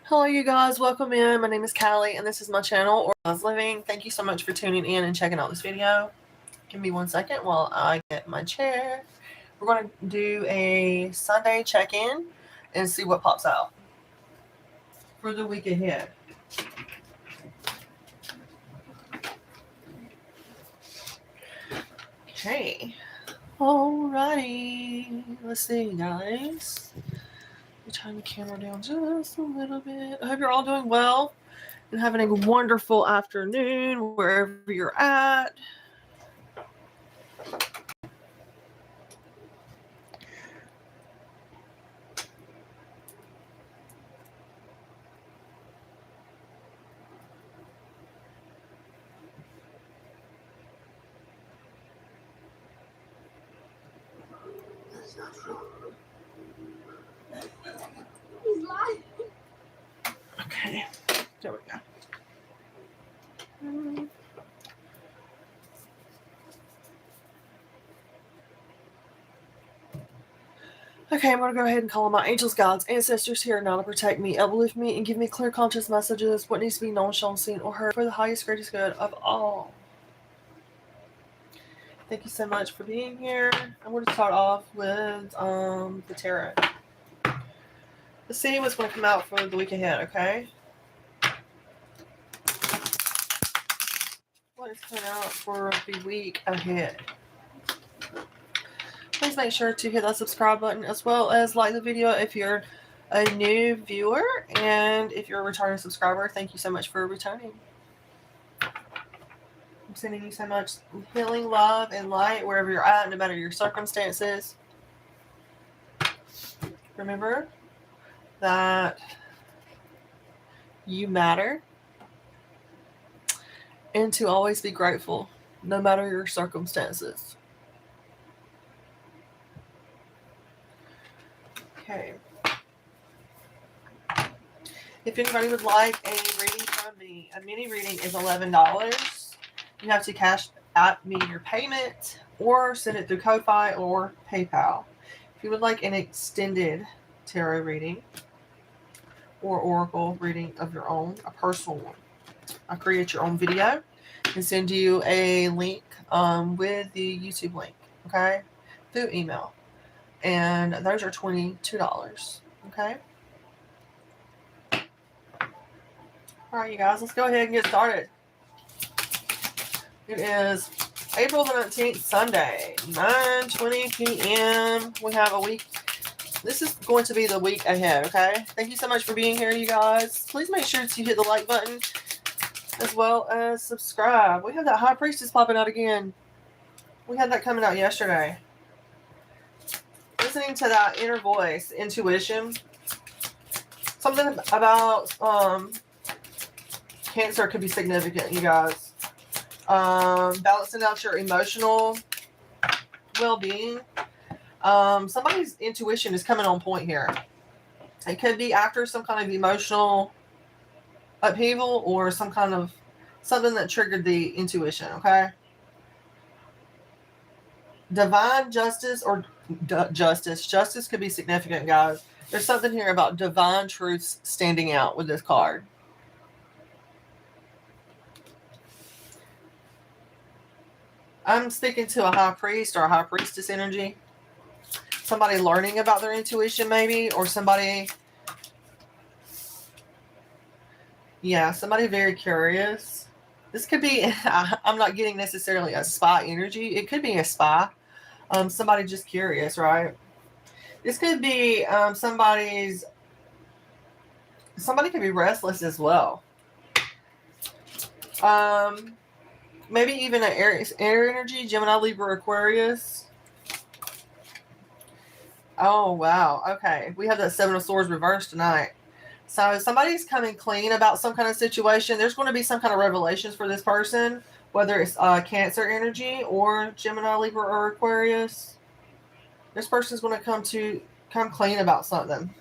Hello you guys, welcome in. My name is Callie and this is my channel, OracleWiseLiving. Thank you so much for tuning in and checking out this video. Give me 1 second while I get my chair. We're going to do a Sunday check-in and see what pops out for the week ahead. Okay, alrighty, let's see guys. Let me turn the camera down just a little bit. I hope you're all doing well and having a wonderful afternoon wherever you're at. That's not true. He's lying. Okay, there we go. Okay, I'm going to go ahead and call on my angels, guides, ancestors here now to protect me, uplift me, and give me clear conscious messages, what needs to be known, shown, seen, or heard for the highest, greatest good of all. Thank you so much for being here. I'm going to start off with the tarot. Let's see what's going to come out for the week ahead, okay? What is coming out for the week ahead? Please make sure to hit that subscribe button as well as like the video if you're a new viewer, and if you're a returning subscriber, thank you so much for returning. I'm sending you so much healing, love, and light wherever you're at, no matter your circumstances. Remember that you matter, and to always be grateful no matter your circumstances. Okay. If anybody would like a reading from me, a mini reading is $11. You have to cash at me your payment or send it through Ko-Fi or PayPal. If you would like an extended tarot reading or oracle reading of your own, a personal one, I'll create your own video and send you a link with the YouTube link, okay, through email. And those are $22, okay? All right, you guys, let's go ahead and get started. It is April the 19th, Sunday, 9:20 p.m. We have a week. This is going to be the week ahead, okay? Thank you so much for being here, you guys. Please make sure to hit the like button as well as subscribe. We have that High Priestess popping out again. We had that coming out yesterday. Listening to that inner voice, intuition. Something about Cancer could be significant, you guys. Balancing out your emotional well-being. Somebody's intuition is coming on point here. It could be after some kind of emotional upheaval or some kind of something that triggered the intuition, okay? Divine justice or justice could be significant, guys. There's something here about divine truths standing out with this card. I'm speaking to a high priest or a high priestess energy. Somebody learning about their intuition maybe, or somebody, yeah, somebody very curious. This could be, I'm not getting necessarily a spy energy. It could be a spy. Somebody just curious, right? This could be somebody could be restless as well. Maybe even an air energy, Gemini, Libra, Aquarius. Oh, wow. Okay. We have that Seven of Swords reversed tonight. So somebody's coming clean about some kind of situation. There's going to be some kind of revelations for this person, whether it's Cancer energy or Gemini, Libra, or Aquarius. This person's going to come clean about something.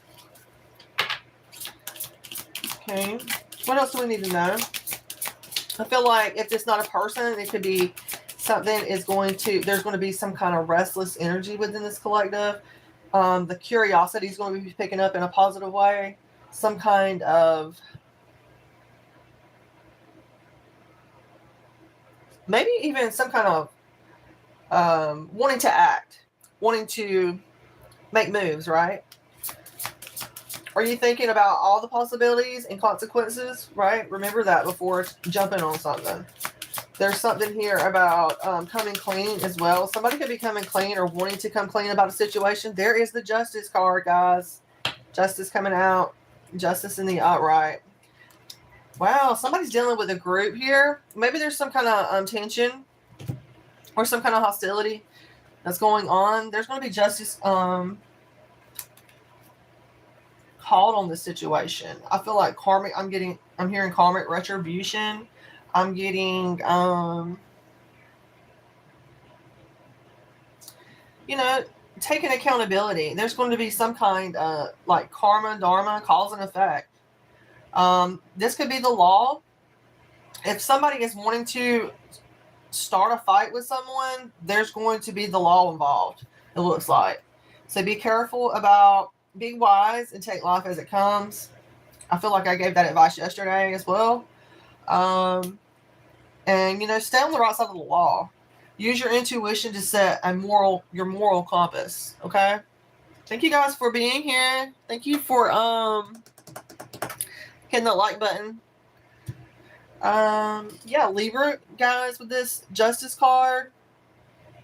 Okay. What else do we need to know? I feel like if it's not a person, it could be something there's going to be some kind of restless energy within this collective. The curiosity is going to be picking up in a positive way. some kind of, maybe even some kind of wanting to act, wanting to make moves, right? Are you thinking about all the possibilities and consequences, right? Remember that before jumping on something. There's something here about coming clean as well. Somebody could be coming clean or wanting to come clean about a situation. There is the Justice card, guys. Justice coming out. Justice in the upright. Wow, somebody's dealing with a group here. Maybe there's some kind of tension or some kind of hostility that's going on. There's going to be justice called on this situation. I feel like karmic, I'm hearing karmic retribution. I'm getting, you know, taking accountability. There's going to be some kind of like karma, dharma, cause and effect. This could be the law. If somebody is wanting to start a fight with someone, there's going to be the law involved, it looks like. So be careful about, be wise and take life as it comes. I feel like I gave that advice yesterday as well. And, you know, stay on the right side of the law. Use your intuition to set your moral compass, okay? Thank you guys for being here. Thank you for hitting the like button. Yeah, Libra, guys, with this Justice card,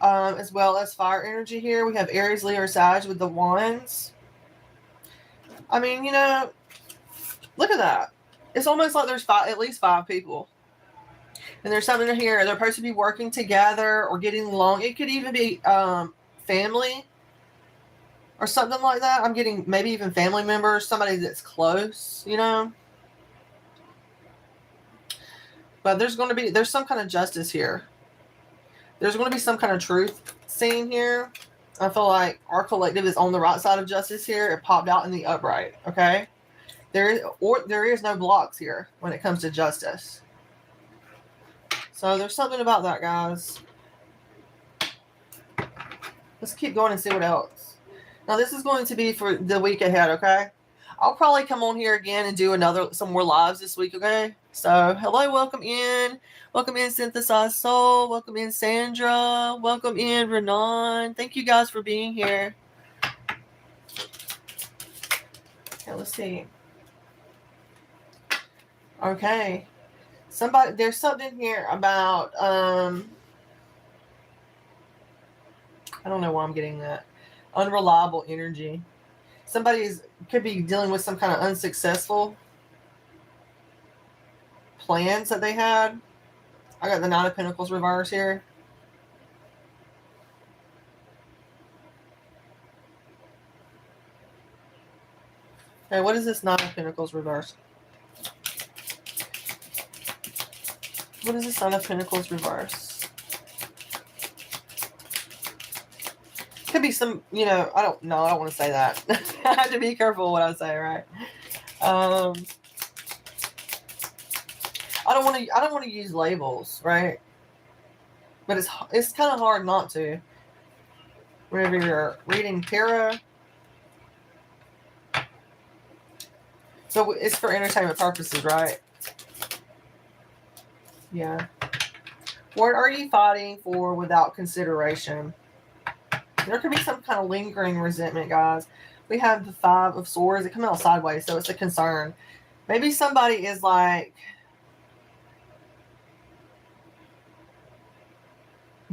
as well as fire energy here. We have Aries, Leo, or Sag with the wands. I mean, you know, look at that. It's almost like there's at least 5 people. And there's something here. They're supposed to be working together or getting along. It could even be family or something like that. I'm getting maybe even family members, somebody that's close, you know. But there's some kind of justice here. There's going to be some kind of truth seen here. I feel like our collective is on the right side of justice here. It popped out in the upright, okay? There is no blocks here when it comes to justice. So there's something about that, guys. Let's keep going and see what else. Now, this is going to be for the week ahead, okay? I'll probably come on here again and do some more lives this week, okay? So, hello, welcome in. Welcome in, Synthesized Soul. Welcome in, Sandra. Welcome in, Renan. Thank you guys for being here. Okay, let's see. Okay. There's something here about, I don't know why I'm getting that. Unreliable energy. Somebody could be dealing with some kind of unsuccessful plans that they had. I got the 9 of Pentacles reverse here. Okay, what is this 9 of Pentacles reverse? What is this 9 of Pentacles reverse? Could be some, you know, I don't want to say that. I have to be careful what I say, right? I don't want to use labels, right? But it's kind of hard not to. Whenever you're reading tarot. So it's for entertainment purposes, right? Yeah. What are you fighting for without consideration? There could be some kind of lingering resentment, guys. We have the 5 of Swords. It comes out sideways, so it's a concern. Maybe somebody is like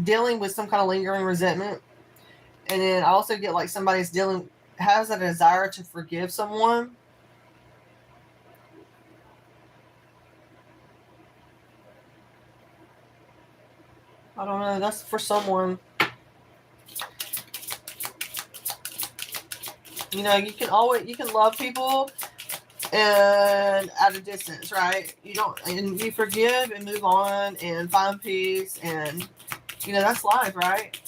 dealing with some kind of lingering resentment. And then I also get like somebody's has a desire to forgive someone. I don't know. That's for someone. You know, you can love people and at a distance, right? And you forgive and move on and find peace, and you know, that's life, right?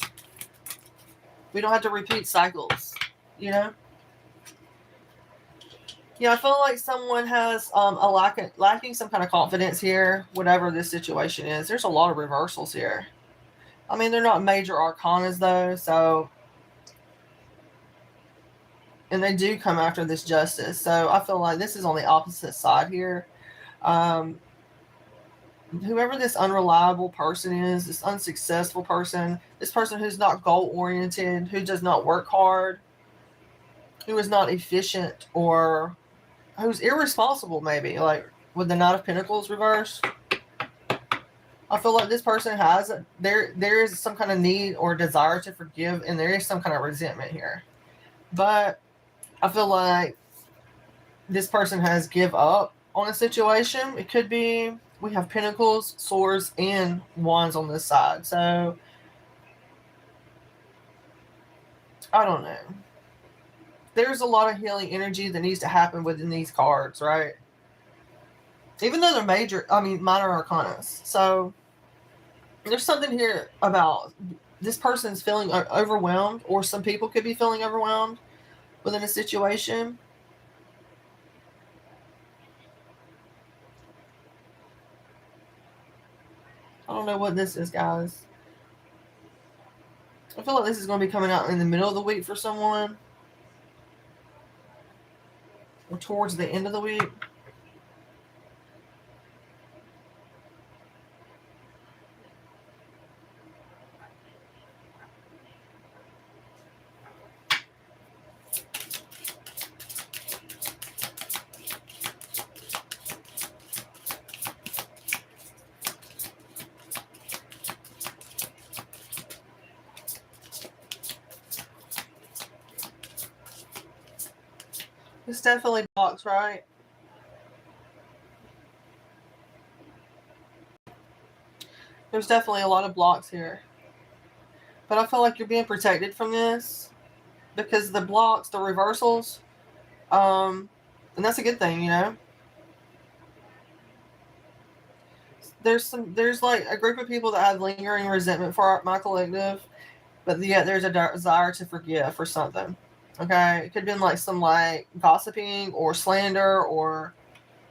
We don't have to repeat cycles, you know? Yeah, I feel like someone has lacking some kind of confidence here, whatever this situation is. There's a lot of reversals here. I mean, they're not major arcanas though, so And they do come after this justice. So I feel like this is on the opposite side here. Whoever this unreliable person is, this unsuccessful person, this person who's not goal-oriented, who does not work hard, who is not efficient, or who's irresponsible, maybe, like with the Knight of Pentacles reversed. I feel like this person has, there is some kind of need or desire to forgive, and there is some kind of resentment here. But I feel like this person has give up on a situation. It could be, we have Pentacles, Swords, and Wands on this side. So, I don't know. There's a lot of healing energy that needs to happen within these cards, right? Even though they're minor arcana. So, there's something here about this person's feeling overwhelmed, or some people could be feeling overwhelmed within a situation. I don't know what this is, guys. I feel like this is going to be coming out in the middle of the week for someone, or towards the end of the week. It's definitely blocks, right? There's definitely a lot of blocks here. But I feel like you're being protected from this, because the blocks, the reversals, and that's a good thing, you know? There's like a group of people that have lingering resentment for my collective, but yet there's a desire to forgive for something. Okay, it could have been like some like gossiping or slander, or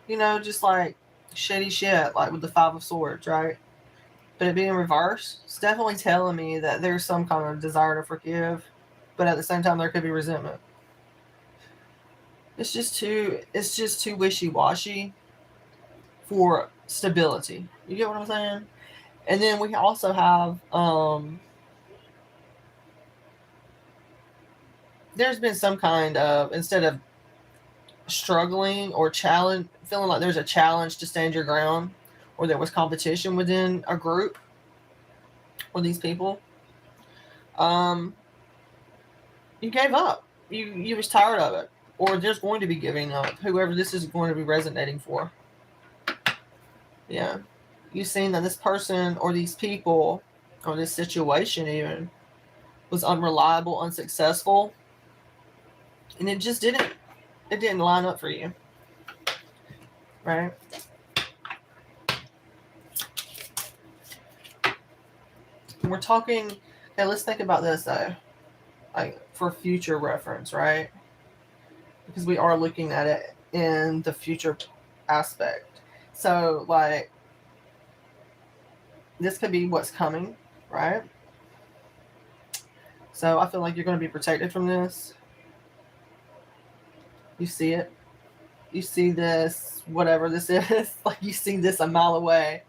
just like shitty shit, like with the Five of Swords, right? But it being reversed, it's definitely telling me that there's some kind of desire to forgive, but at the same time there could be resentment. It's just too wishy-washy for stability. You get what I'm saying? And then we also have there's been some kind of, instead of struggling or challenge, feeling like there's a challenge to stand your ground, or there was competition within a group or these people, you gave up. You was tired of it, or there's going to be giving up. Whoever this is going to be resonating for. Yeah. You've seen that this person or these people or this situation even was unreliable, unsuccessful, and it just didn't line up for you, right? And we're talking, okay, let's think about this though, like for future reference, right? Because we are looking at it in the future aspect. So like, this could be what's coming, right? So I feel like you're going to be protected from this. You see it. You see this, whatever this is. Like, you see this a mile away.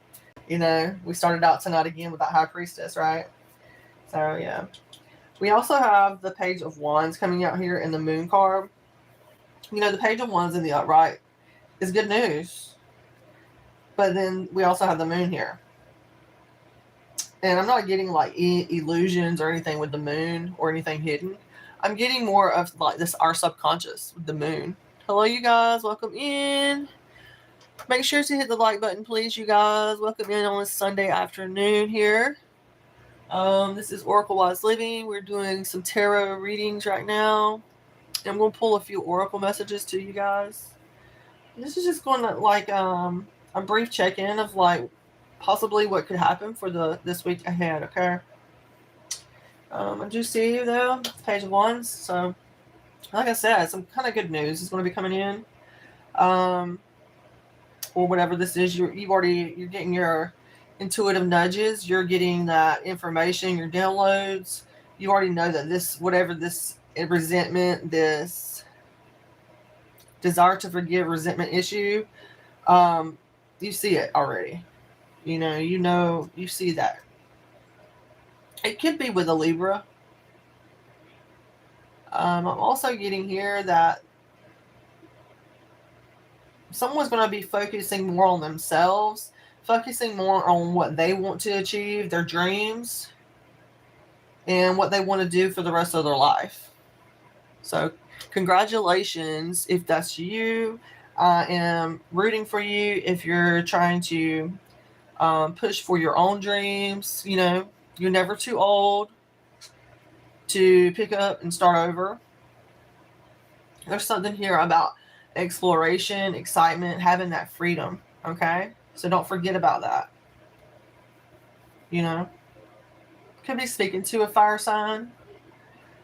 We started out tonight again with that High Priestess, right? So, yeah. We also have the Page of Wands coming out here in the Moon card. The Page of Wands in the upright is good news. But then we also have the Moon here. And I'm not getting like illusions or anything with the Moon or anything hidden. I'm getting more of like this, our subconscious with the Moon. Hello, you guys. Welcome in. Make sure to hit the like button, please, you guys. Welcome in on this Sunday afternoon here. This is Oracle Wise Living. We're doing some tarot readings right now. I'm going to pull a few Oracle messages to you guys. This is just going to like a brief check-in of like possibly what could happen for this week ahead, okay? I do see you though, Page of Wands. So, like I said, some kind of good news is going to be coming in. Or whatever this is, you're getting your intuitive nudges. You're getting that information, your downloads. You already know that this, whatever this resentment, this desire to forgive, resentment issue. You see it already. You see that. It could be with a Libra. I'm also getting here that someone's going to be focusing more on themselves, focusing more on what they want to achieve, their dreams, and what they want to do for the rest of their life. So congratulations if that's you. I am rooting for you if you're trying to push for your own dreams. You're never too old to pick up and start over. There's something here about exploration, excitement, having that freedom, okay? So don't forget about that. Could be speaking to a fire sign.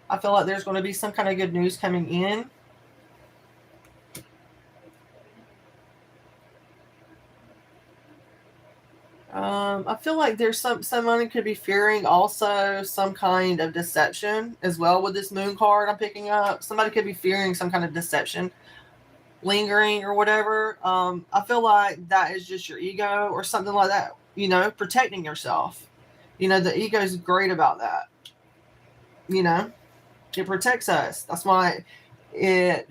I feel like there's going to be some kind of good news coming in. I feel like there's someone could be fearing also some kind of deception as well with this moon card I'm picking up. Somebody could be fearing some kind of deception lingering or whatever. I feel like that is just your ego or something like that, protecting yourself. The ego is great about that. It protects us. That's why it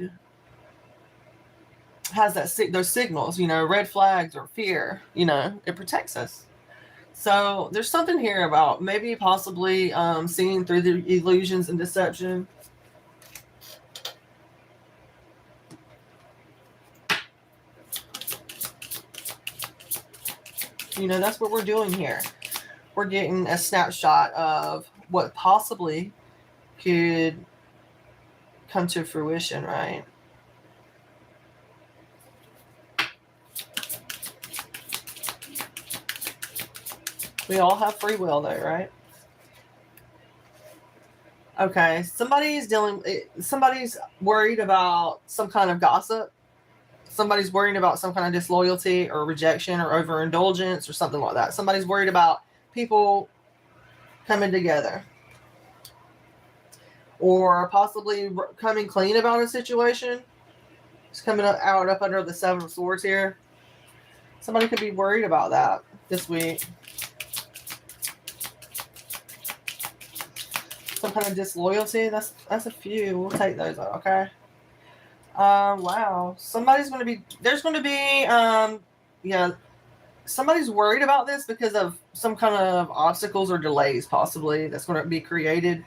has those signals, red flags or fear, it protects us. So there's something here about maybe possibly seeing through the illusions and deception. That's what we're doing here. We're getting a snapshot of what possibly could come to fruition, right? We all have free will though, right? Okay, somebody's worried about some kind of gossip. Somebody's worried about some kind of disloyalty or rejection or overindulgence or something like that. Somebody's worried about people coming together. Or possibly coming clean about a situation. It's coming up under the Seven of Swords here. Somebody could be worried about that this week. Some kind of disloyalty. That's a few. We'll take those out, okay? Wow. Somebody's going to be... There's going to be... somebody's worried about this because of some kind of obstacles or delays, possibly, that's going to be created.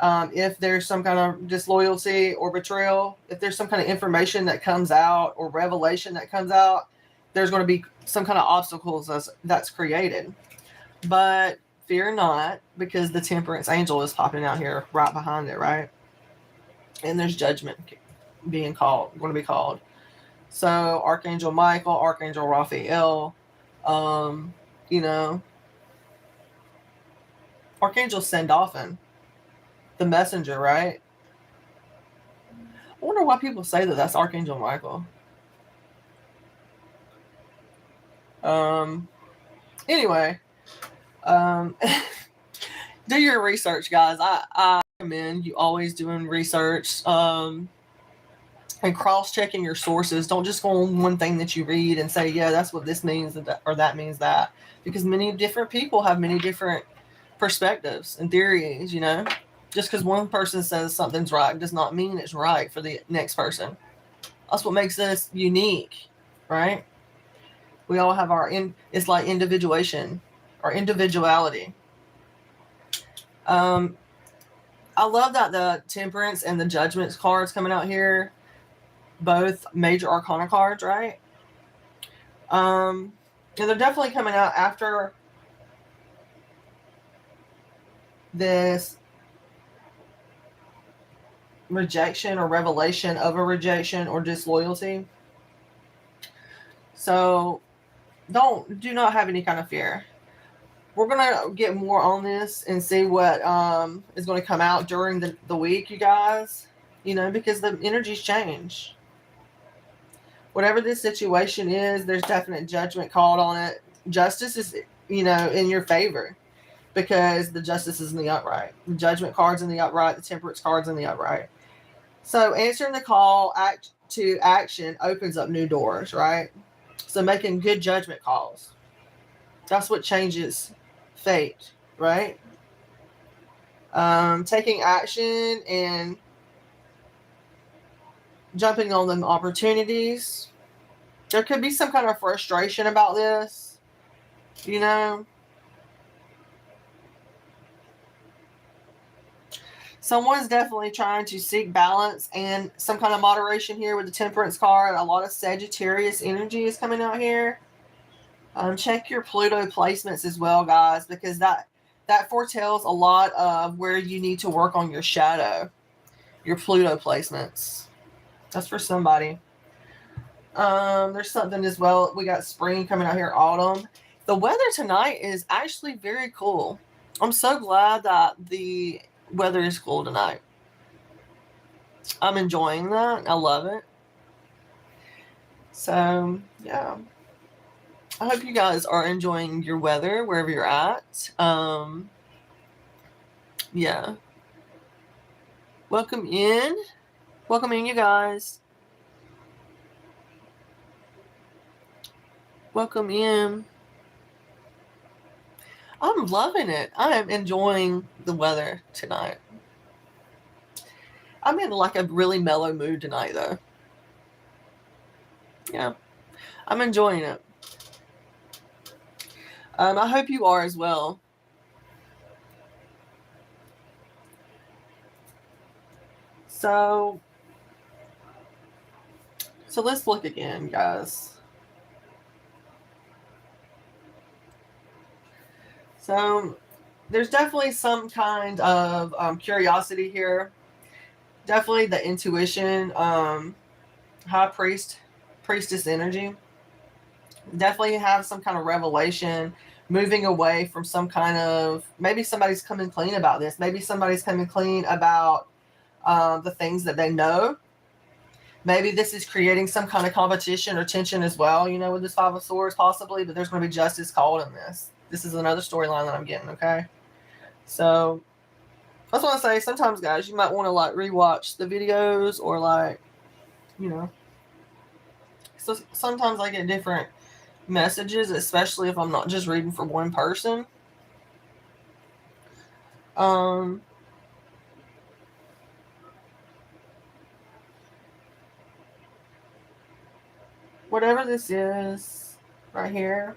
If there's some kind of disloyalty or betrayal, if there's some kind of information that comes out or revelation that comes out, there's going to be some kind of obstacles that's created. But fear not, because the Temperance Angel is popping out here right behind it, right? And there's judgment going to be called. So Archangel Michael, Archangel Raphael, Archangel Sandalphon, the messenger, right? I wonder why people say that that's Archangel Michael. Anyway, do your research, guys. I recommend you always doing research, and cross-checking your sources. Don't just go on one thing that you read and say, yeah, that's what this means or that means that. Because many different people have many different perspectives and theories, Just because one person says something's right does not mean it's right for the next person. That's what makes us unique, right? We all have it's like individuation or individuality. I love that the Temperance and the Judgment cards coming out here. Both major arcana cards, right? And they're definitely coming out after this rejection or revelation of a rejection or disloyalty. So do not have any kind of fear. We're going to get more on this and see what is going to come out during the week, you guys, because the energies change. Whatever this situation is, there's definite judgment called on it. Justice is, in your favor because the justice is in the upright. The judgment card's in the upright. The temperance card's in the upright. So answering the call, act to action opens up new doors, right? So making good judgment calls. That's what changes fate, right? Taking action and jumping on them opportunities. There could be some kind of frustration about this, you know. Someone's definitely trying to seek balance and some kind of moderation here with the Temperance card. A lot of Sagittarius energy is coming out here. Check your Pluto placements as well, guys, because that foretells a lot of where you need to work on your shadow. Your Pluto placements. That's for somebody. There's something as well. We got spring coming out here, autumn. The weather tonight is actually very cool. I'm so glad that the weather is cool tonight. I'm enjoying that. I love it. So, yeah. I hope you guys are enjoying your weather wherever you're at. Yeah. Welcome in. Welcome in, you guys. Welcome in. I'm loving it. I am enjoying the weather tonight. I'm in like a really mellow mood tonight, though. Yeah. I'm enjoying it. I hope you are as well. So let's look again, guys. So there's definitely some kind of curiosity here. Definitely the intuition, high priestess energy. Definitely have some kind of revelation, moving away from some kind of, maybe somebody's coming clean about this. Maybe somebody's coming clean about the things that they know. Maybe this is creating some kind of competition or tension as well, you know, with this Five of Swords possibly, but there's going to be justice called in this. This is another storyline that I'm getting, okay? So I just want to say, sometimes, guys, you might want to, like, rewatch the videos or, like, you know. So sometimes I get different messages, especially if I'm not just reading for one person. Whatever this is right here,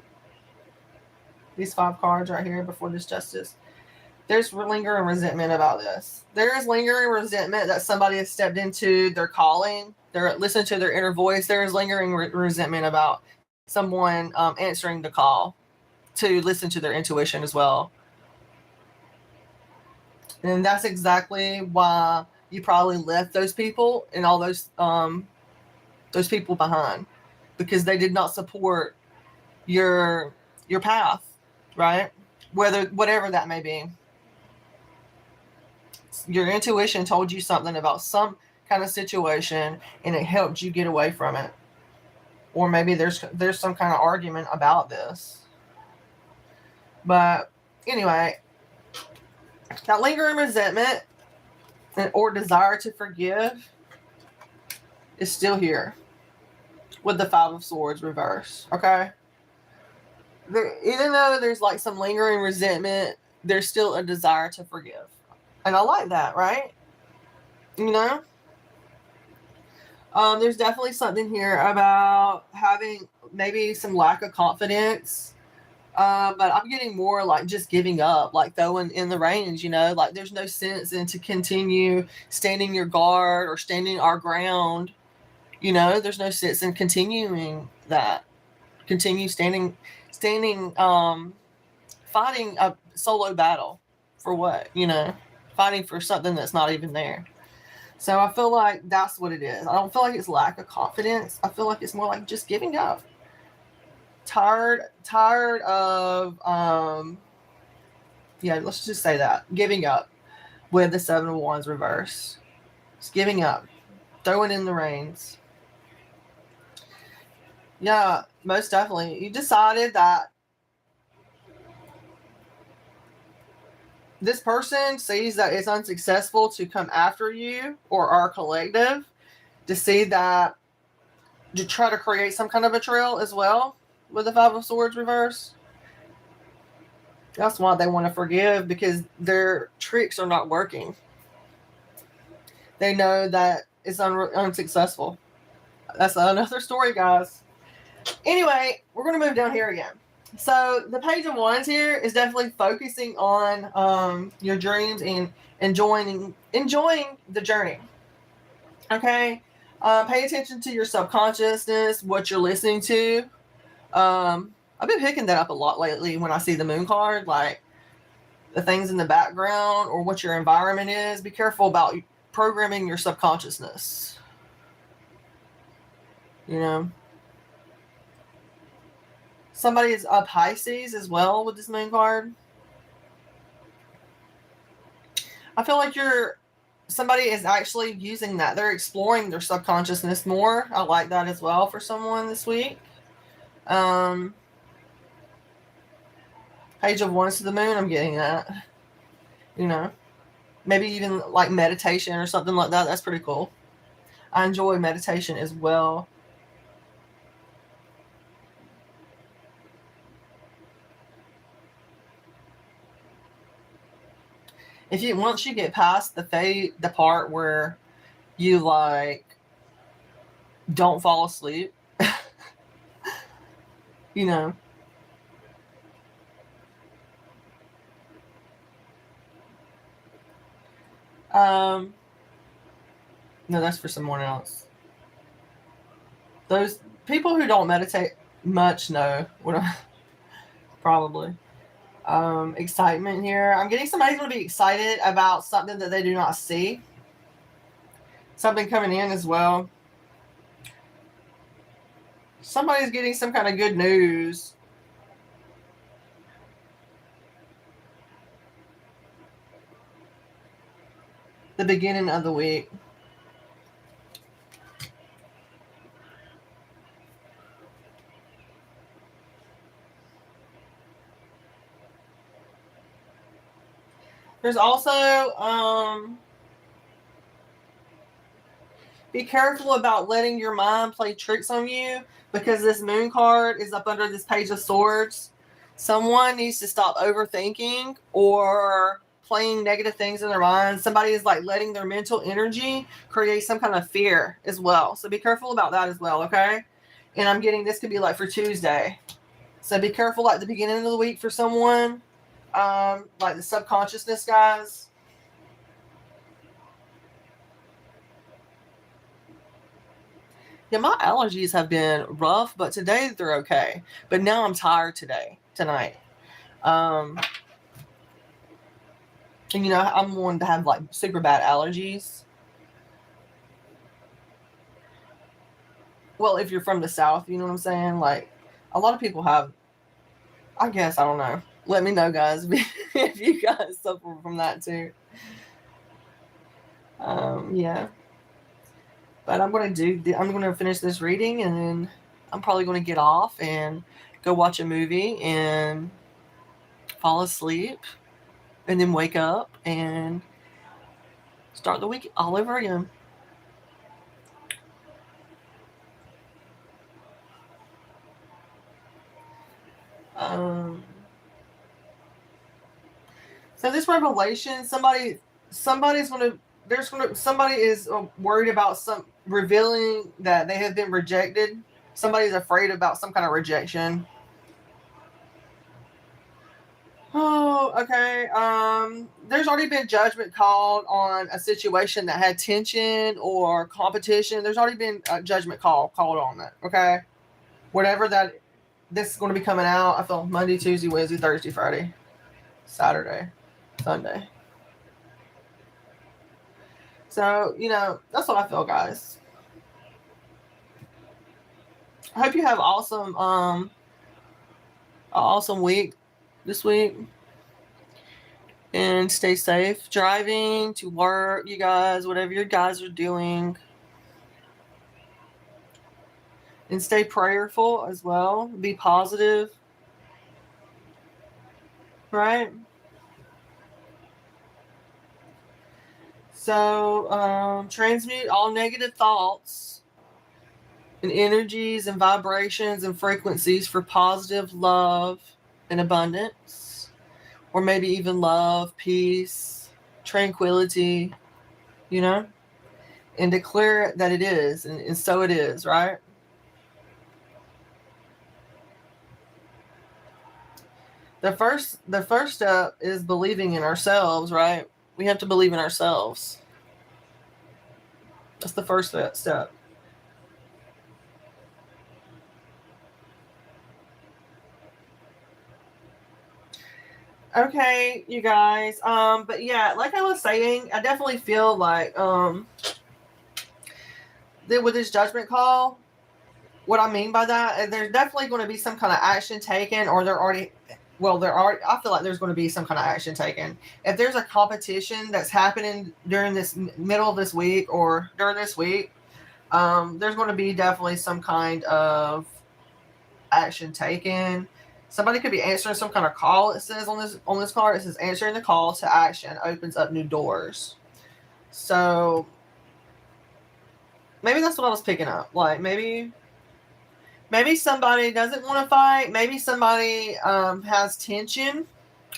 these 5 cards right here before this justice, there's lingering resentment about this. There is lingering resentment that somebody has stepped into their calling. They're listening to their inner voice. There is lingering resentment about someone answering the call to listen to their intuition as well. And that's exactly why you probably left those people and all those people behind, because they did not support your path, right? Whatever that may be. Your intuition told you something about some kind of situation and it helped you get away from it. Or maybe there's some kind of argument about this. But anyway, that lingering resentment or desire to forgive is still here with the 5 of Swords reverse, okay? Even though there's like some lingering resentment, there's still a desire to forgive. And I like that, right? You know? There's definitely something here about having maybe some lack of confidence. But I'm getting more like just giving up, like throwing in the reins, you know? Like there's no sense in to continue standing your guard or standing our ground. You know, there's no sense in continuing that. Continue standing, fighting a solo battle for what, you know? Fighting for something that's not even there. So I feel like that's what it is. I don't feel like it's lack of confidence. I feel like it's more like just giving up. Tired of, yeah, let's just say that. Giving up with the 7 of Wands reverse. Just giving up. Throwing in the reins. Yeah, most definitely. You decided that this person sees that it's unsuccessful to come after you or our collective, to see that to try to create some kind of betrayal as well with the Five of Swords reverse. That's why they want to forgive, because their tricks are not working. They know that it's unsuccessful. That's another story, guys. Anyway, we're going to move down here again. So the Page of Wands here is definitely focusing on your dreams and enjoying the journey. Okay? Pay attention to your subconsciousness, what you're listening to. I've been picking that up a lot lately when I see the Moon card, like the things in the background or what your environment is. Be careful about programming your subconsciousness. You know? Somebody is a Pisces as well with this Moon card. I feel like somebody is actually using that. They're exploring their subconsciousness more. I like that as well for someone this week. Page of Wands to the Moon, I'm getting that. You know, maybe even like meditation or something like that. That's pretty cool. I enjoy meditation as well. Once you get past the part where you like don't fall asleep, you know. No, that's for someone else. Those people who don't meditate much know what I'm probably. Excitement here. I'm getting somebody's going to be excited about something that they do not see. Something coming in as well. Somebody's getting some kind of good news. The beginning of the week. There's also, be careful about letting your mind play tricks on you, because this Moon card is up under this Page of Swords. Someone needs to stop overthinking or playing negative things in their mind. Somebody is like letting their mental energy create some kind of fear as well. So be careful about that as well, okay? And I'm getting this could be like for Tuesday. So be careful at the beginning of the week for someone. Like the subconsciousness, guys. Yeah, my allergies have been rough, but today they're okay. But now I'm tired tonight. And you know, I'm one to have like super bad allergies. Well, if you're from the South, you know what I'm saying? Like, a lot of people have, I guess, I don't know. Let me know, guys, if you guys suffer from that too. Yeah. But I'm going to finish this reading, and then I'm probably going to get off and go watch a movie and fall asleep, and then wake up and start the week all over again. So this revelation, somebody is worried about revealing that they have been rejected. Somebody's afraid about some kind of rejection. Oh, okay. There's already been judgment called on a situation that had tension or competition. There's already been a judgment called on that. Okay, whatever that. This is going to be coming out. I feel Monday, Tuesday, Wednesday, Thursday, Friday, Saturday, Sunday. So, you know, that's what I feel, guys. I hope you have an awesome week this week. And stay safe driving to work, you guys, whatever you guys are doing. And stay prayerful as well. Be positive. Right? So, transmute all negative thoughts and energies and vibrations and frequencies for positive love and abundance, or maybe even love, peace, tranquility, you know, and declare that it is, and so it is, right? The first step is believing in ourselves, right? We have to believe in ourselves. That's the first step. Okay, you guys. But yeah, like I was saying, I definitely feel like that with this judgment call, what I mean by that, there's definitely going to be some kind of action taken, or I feel like there's going to be some kind of action taken. If there's a competition that's happening during this middle of this week or during this week, there's going to be definitely some kind of action taken. Somebody could be answering some kind of call. It says on this card, it says answering the call to action opens up new doors. So maybe that's what I was picking up. Like maybe somebody doesn't want to fight. Maybe somebody has tension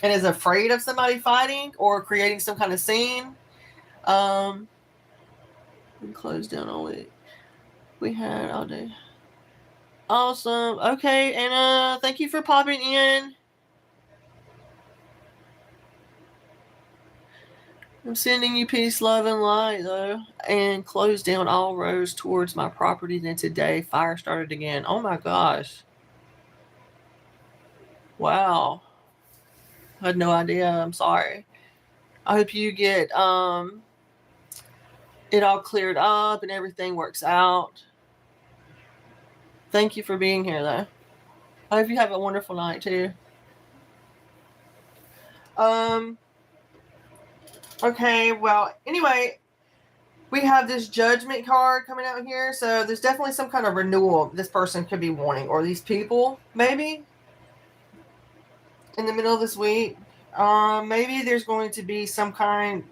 and is afraid of somebody fighting or creating some kind of scene. We closed down all week. We had all day. Awesome. Okay, Anna, thank you for popping in. I'm sending you peace, love, and light, though. And close down all roads towards my property. Then today, fire started again. Oh my gosh. Wow. I had no idea. I'm sorry. I hope you get it all cleared up and everything works out. Thank you for being here, though. I hope you have a wonderful night, too. Okay, well, anyway, we have this judgment card coming out here. So there's definitely some kind of renewal this person could be wanting, or these people, maybe, in the middle of this week. Maybe there's going to be some kind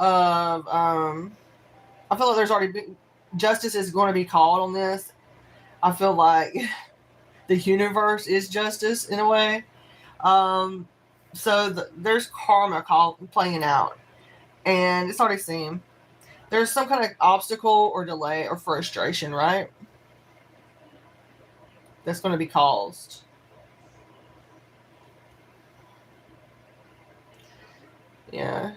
of, I feel like there's already been, justice is going to be called on this. I feel like the universe is justice in a way. So there's karma playing out. And it's already seen. There's some kind of obstacle or delay or frustration, right? That's going to be caused. Yeah.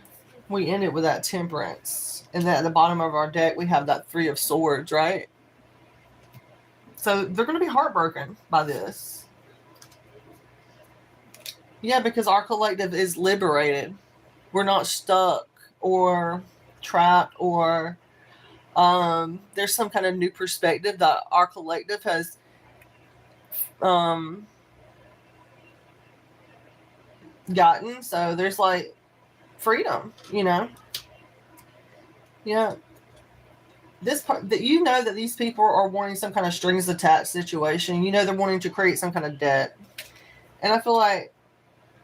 We ended with that temperance. And then at the bottom of our deck, we have that 3 of Swords, right? So they're going to be heartbroken by this. Yeah, because our collective is liberated. We're not stuck or trapped, or there's some kind of new perspective that our collective has gotten. So there's like freedom, you know. Yeah. This part that you know that these people are wanting some kind of strings attached situation. You know, they're wanting to create some kind of debt. And I feel like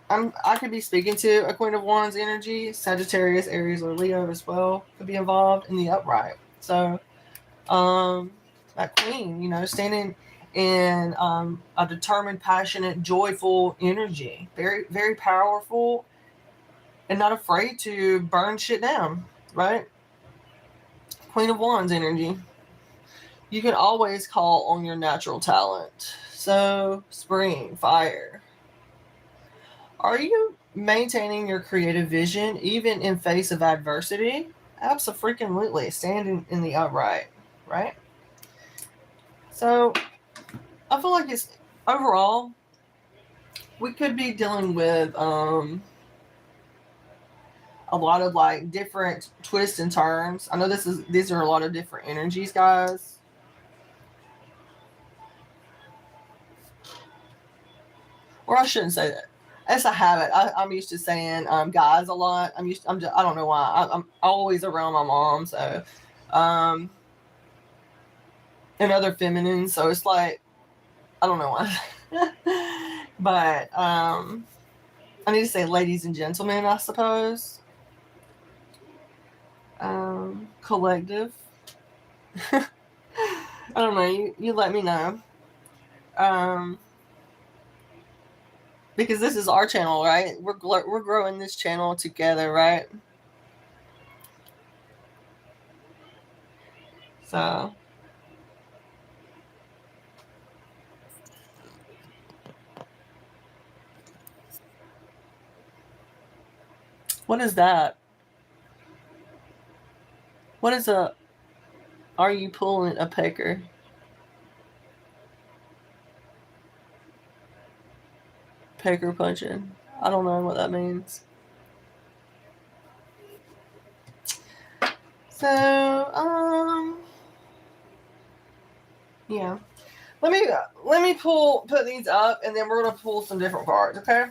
I could be speaking to a Queen of Wands energy. Sagittarius, Aries, or Leo as well could be involved in the upright. So that Queen, you know, standing in a determined, passionate, joyful energy. Very, very powerful and not afraid to burn shit down, right? Queen of Wands energy. You can always call on your natural talent. So, spring, fire. Are you maintaining your creative vision even in face of adversity? Absolutely. Standing in the upright, right? So, I feel like it's overall, we could be dealing with a lot of like different twists and turns. I know these are a lot of different energies, guys. Or I shouldn't say that. That's a habit. I'm used to saying guys a lot. I don't know why. I'm always around my mom, so and other feminines. So it's like I don't know why. But I need to say ladies and gentlemen, I suppose. Collective. I don't know. You let me know. Because this is our channel, right? We're growing this channel together, right? So what is that? What is a? Are you pulling a pecker? Pecker punching. I don't know what that means. So, yeah. Let me put these up, and then we're gonna pull some different cards. Okay.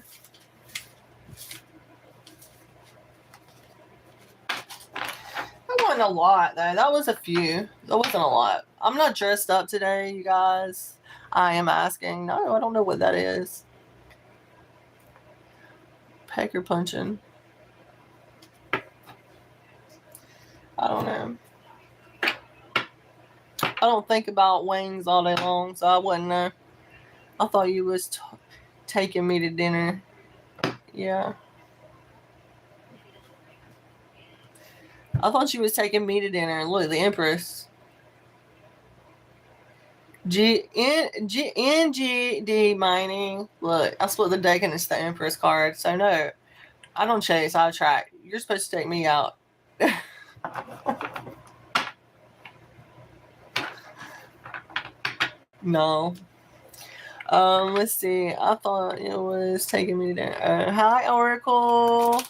That wasn't a lot though. That was a few. That wasn't a lot. I'm not dressed up today, you guys. I am asking. No, I don't know what that is. Pecker punching. I don't know. I don't think about wings all day long, so I wouldn't know. I thought you was taking me to dinner. Yeah. I thought you was taking me to dinner. Look, the Empress. NGD mining. Look, I split the deck and it's the Empress card. So no, I don't chase, I attract. You're supposed to take me out. No. Let's see. I thought it was taking me there. Hi, Oracle.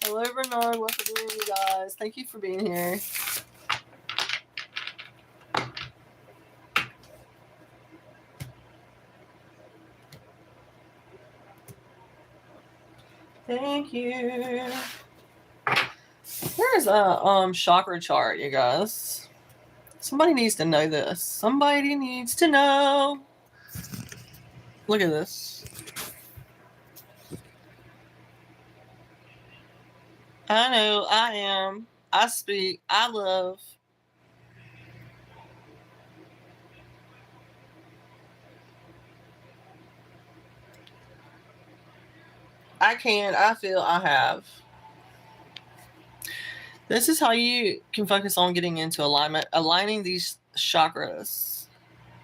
Hello, Bernard. What's up, you guys? Thank you for being here. Thank you. Here's a chakra chart, you guys. Somebody needs to know this. Somebody needs to know. Look at this. I know, I am. I speak. I love. I can. I feel. I have. This is how you can focus on getting into alignment, aligning these chakras.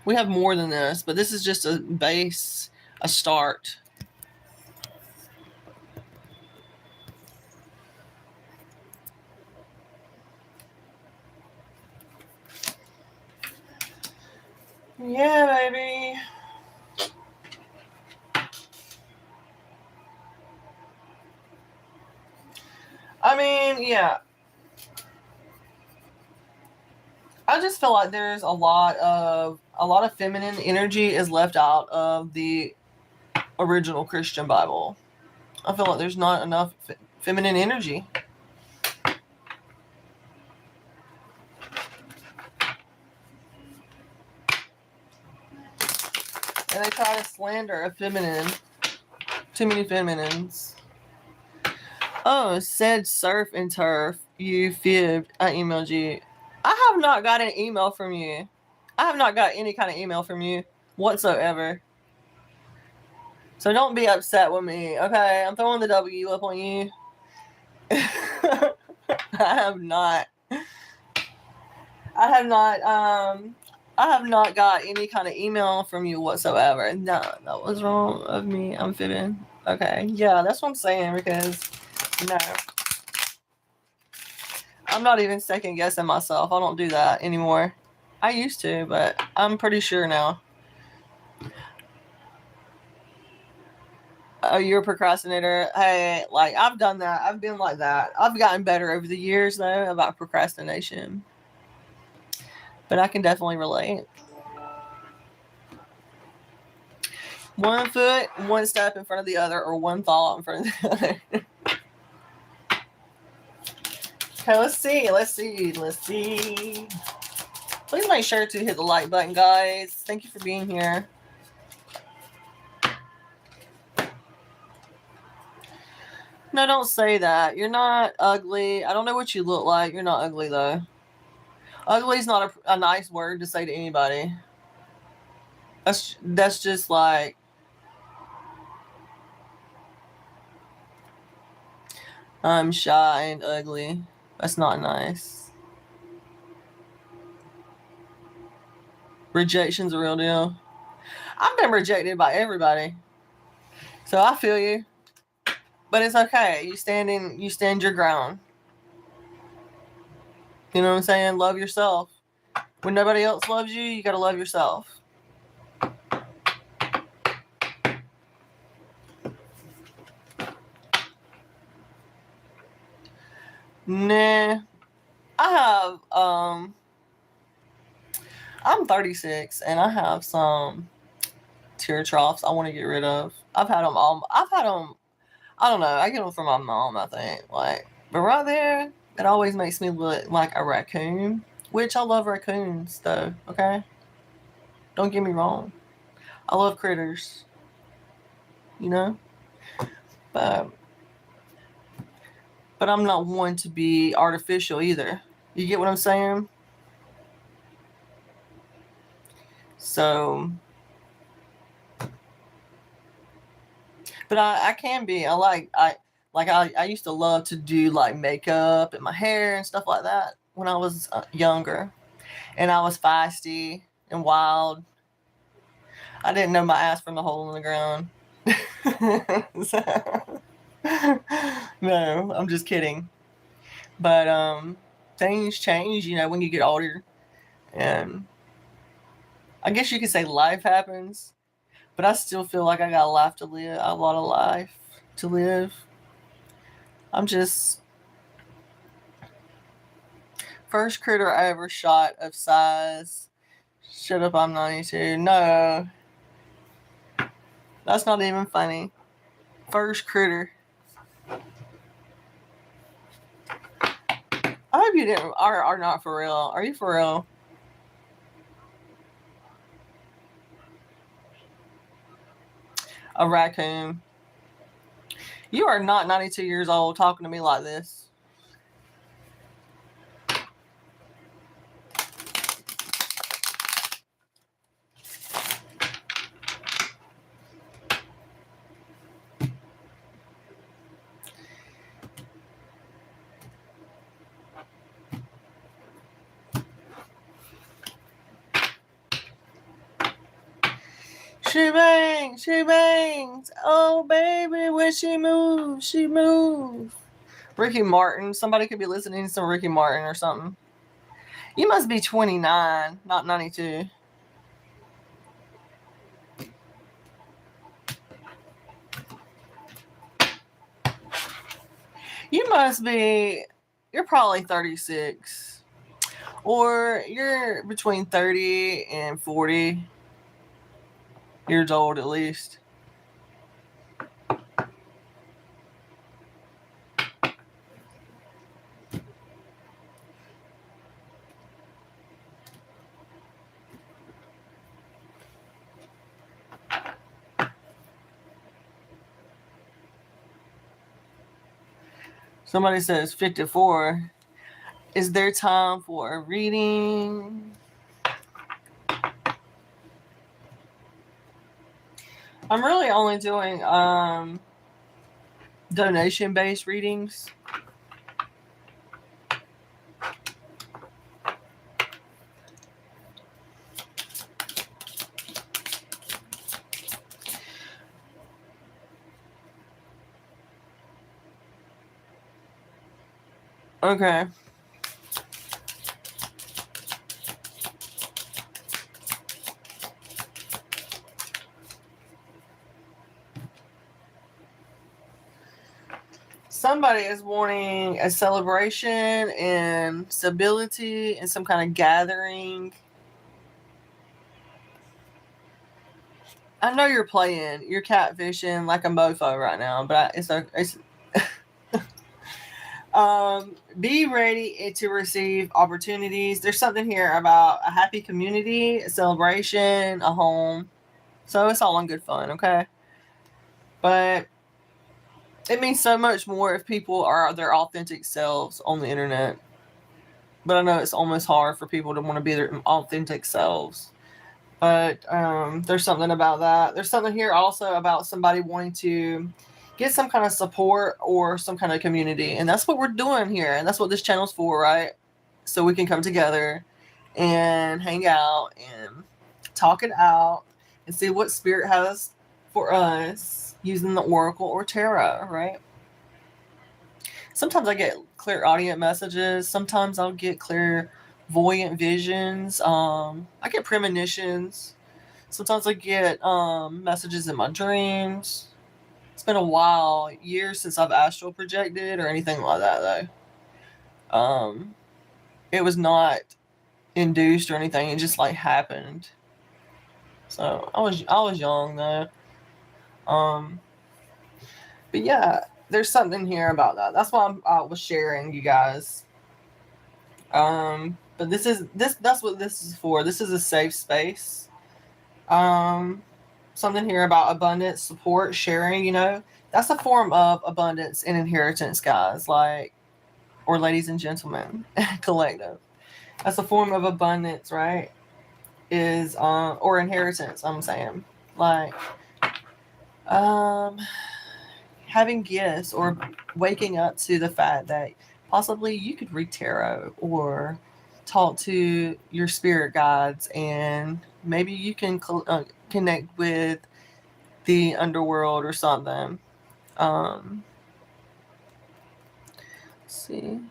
We have more than this, but this is just a base, a start. Yeah, baby. I mean, yeah. I just feel like there's a lot of feminine energy is left out of the original Christian Bible. I feel like there's not enough feminine energy. And they try to slander a feminine. Too many feminines. Oh, said surf and turf. You fibbed. I emailed you. I have not got an email from you. I have not got any kind of email from you whatsoever. So don't be upset with me, okay? I'm throwing the W up on you. I have not got any kind of email from you whatsoever. No, that was wrong of me. I'm fibbing. Okay. Yeah, that's what I'm saying, because no. I'm not even second guessing myself. I don't do that anymore. I used to, but I'm pretty sure now. Oh, you're a procrastinator. Hey, like, I've done that. I've been like that. I've gotten better over the years, though, about procrastination. But I can definitely relate. One foot, one step in front of the other, or one thought in front of the other. Okay, let's see. Please make sure to hit the like button, guys. Thank you for being here. No, don't say that. You're not ugly. I don't know what you look like. You're not ugly, though. Ugly is not a nice word to say to anybody. That's just like, I'm shy and ugly. That's not nice. Rejection's a real deal. I've been rejected by everybody, so I feel you. But it's okay. You stand your ground. You know what I'm saying? Love yourself. When nobody else loves you, you gotta love yourself. Nah. I have I'm 36 and I have some tear troughs I want to get rid of. I've had them I don't know, I get them from my mom, I think. Like, but right there, it always makes me look like a raccoon. Which I love raccoons though, okay? Don't get me wrong. I love critters. You know? But I'm not one to be artificial either. You get what I'm saying? So, but I can be. I used to love to do like makeup and my hair and stuff like that when I was younger, and I was feisty and wild. I didn't know my ass from the hole in the ground. No, I'm just kidding. But things change, you know, when you get older, and I guess you could say life happens. But I still feel like I got a life to live. A lot of life to live. I'm just first critter I ever shot of size. Shut up, I'm 92. No, that's not even funny. First critter. I hope you didn't are not for real. Are you for real? A raccoon. You are not 92 years old talking to me like this. She bangs. Oh, baby, when she moves, she moves. Ricky Martin. Somebody could be listening to some Ricky Martin or something. You must be 29, not 92. You must be, you're probably 36. Or you're between 30 and 40 years old at least. Somebody says 54. Is there time for a reading? I'm really only doing donation-based readings. Okay. Somebody is wanting a celebration and stability and some kind of gathering. I know you're playing. You're catfishing like a mofo right now, but it's be ready to receive opportunities. There's something here about a happy community, a celebration, a home. So it's all in good fun, okay? But it means so much more if people are their authentic selves on the internet. But I know it's almost hard for people to want to be their authentic selves. But there's something about that. There's something here also about somebody wanting to get some kind of support or some kind of community. And that's what we're doing here. And that's what this channel's for, right? So we can come together and hang out and talk it out and see what spirit has for us using the oracle or tarot, right? Sometimes I get clairaudient messages. Sometimes I'll get clairvoyant visions. I get premonitions. Sometimes I get messages in my dreams. It's been a while, years since I've astral projected or anything like that, though. It was not induced or anything. It just like happened. So I was young though. But yeah, there's something here about that. That's why I was sharing, you guys. But that's what this is for. This is a safe space. Something here about abundance, support, sharing, you know. That's a form of abundance and inheritance, guys, like, or ladies and gentlemen, collective. That's a form of abundance, right? Is or inheritance, I'm saying. Like having gifts or waking up to the fact that possibly you could read tarot or talk to your spirit guides, and maybe you can connect with the underworld or something. Let's see.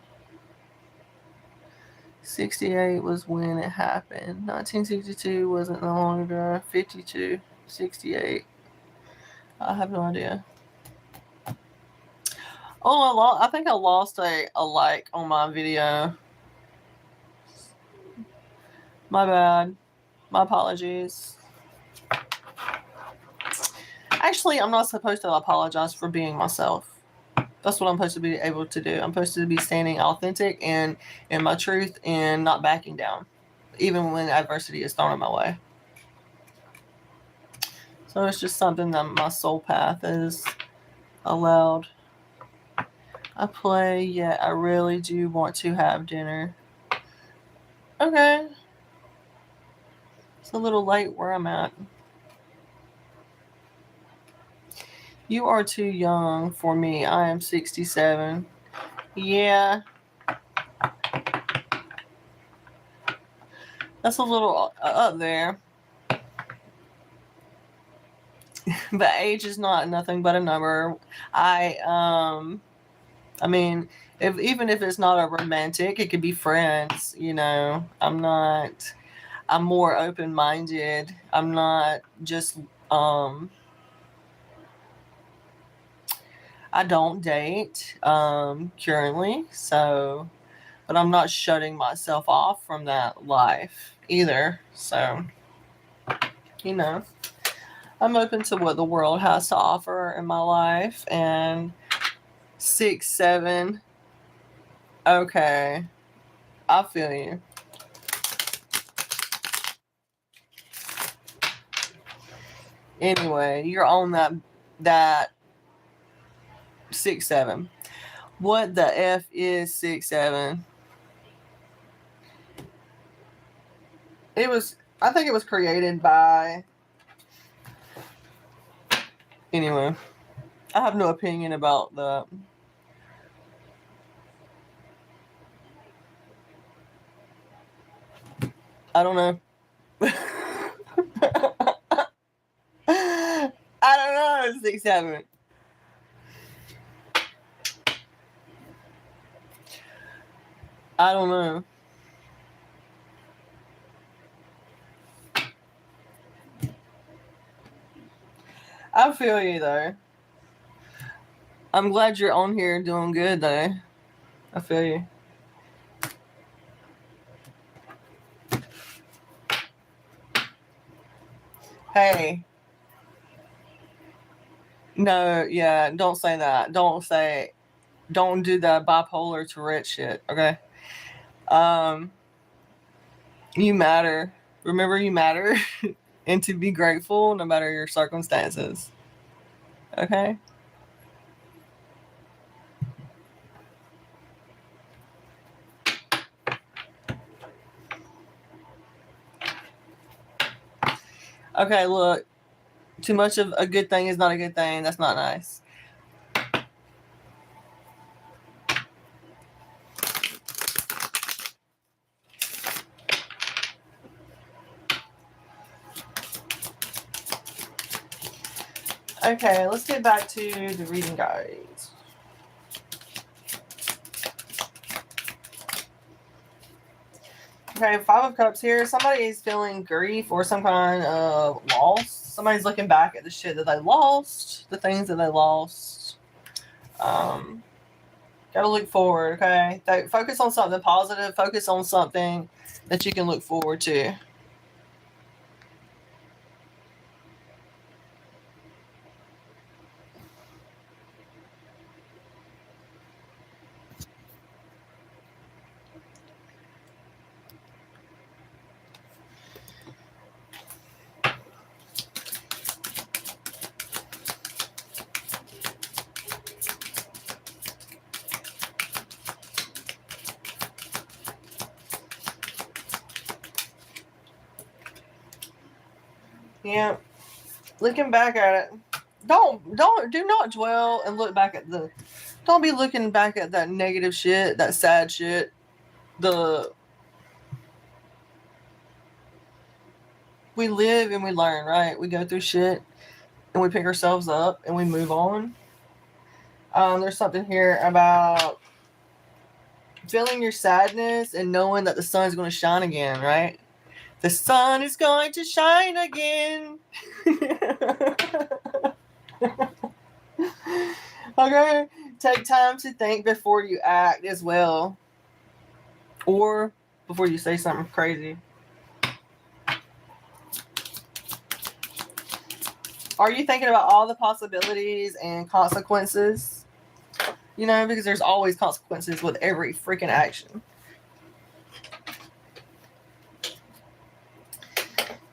68 was when it happened. 1962 wasn't that long ago. 52, 68. I have no idea. Oh, I think I lost a like on my video. My bad. My apologies. Actually, I'm not supposed to apologize for being myself. That's what I'm supposed to be able to do. I'm supposed to be standing authentic and in my truth and not backing down, even when adversity is thrown in my way. So it's just something that my soul path is allowed. I play, yet I really do want to have dinner. Okay. It's a little late where I'm at. You are too young for me. I am 67. Yeah. That's a little up there. But age is not nothing but a number. I mean, even if it's not a romantic, it could be friends, you know. I'm more open-minded. I'm not just I don't date currently, so, but I'm not shutting myself off from that life either. So, you know, I'm open to what the world has to offer in my life. And 6, 7, okay, I feel you. Anyway, you're on that 6, 7. What the F is 6, 7? I think it was created by, anyway, I have no opinion about that. I don't know. I don't know. 6, 7. I don't know. I feel you though. I'm glad you're on here doing good though. I feel you. Hey. No, yeah, don't say that. Don't do the bipolar Tourette shit, okay? You matter. Remember, you matter. And to be grateful no matter your circumstances. Okay? Okay, look. Too much of a good thing is not a good thing. That's not nice. Okay, let's get back to the reading, guys. Okay, Five of Cups here. Somebody is feeling grief or some kind of loss. Somebody's looking back at the shit that they lost, the things that they lost. Gotta look forward, okay? Focus on something positive. Focus on something that you can look forward to. Yeah. Looking back at it. Do not dwell and look back at the. Don't be looking back at that negative shit, that sad shit. We live and we learn, right? We go through shit and we pick ourselves up and we move on. There's something here about feeling your sadness and knowing that the sun's going to shine again, right? The sun is going to shine again. Okay, take time to think before you act as well, or before you say something crazy. Are you thinking about all the possibilities and consequences? You know, because there's always consequences with every freaking action.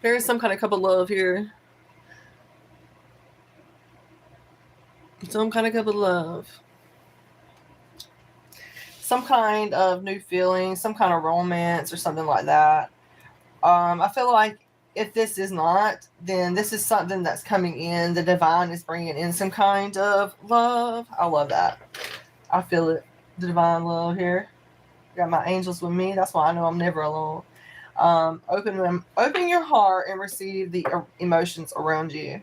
There is some kind of cup of love here. Some kind of cup of love. Some kind of new feeling, some kind of romance or something like that. I feel like if this is not, then this is something that's coming in. The divine is bringing in some kind of love. I love that. I feel it. The divine love here. Got my angels with me. That's why I know I'm never alone. Open your heart and receive the emotions around you.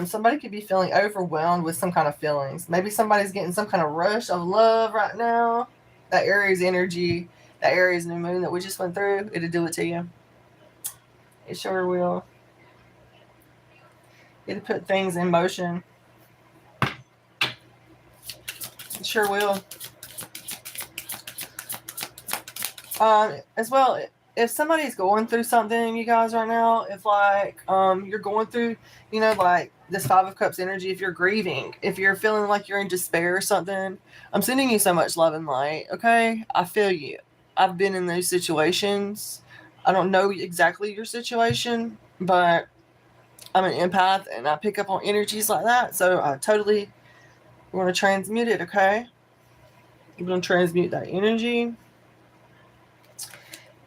Somebody could be feeling overwhelmed with some kind of feelings. Maybe somebody's getting some kind of rush of love right now. That Aries energy, that Aries new moon that we just went through, it'll do it to you. It sure will. It'll put things in motion. It sure will. As well, if somebody's going through something, you guys, right now, if like you're going through, you know, like this Five of Cups energy, if you're grieving, if you're feeling like you're in despair or something, I'm sending you so much love and light, okay? I feel you. I've been in those situations. I don't know exactly your situation, but I'm an empath and I pick up on energies like that, so I totally want to transmute it, okay? I'm going to transmute that energy.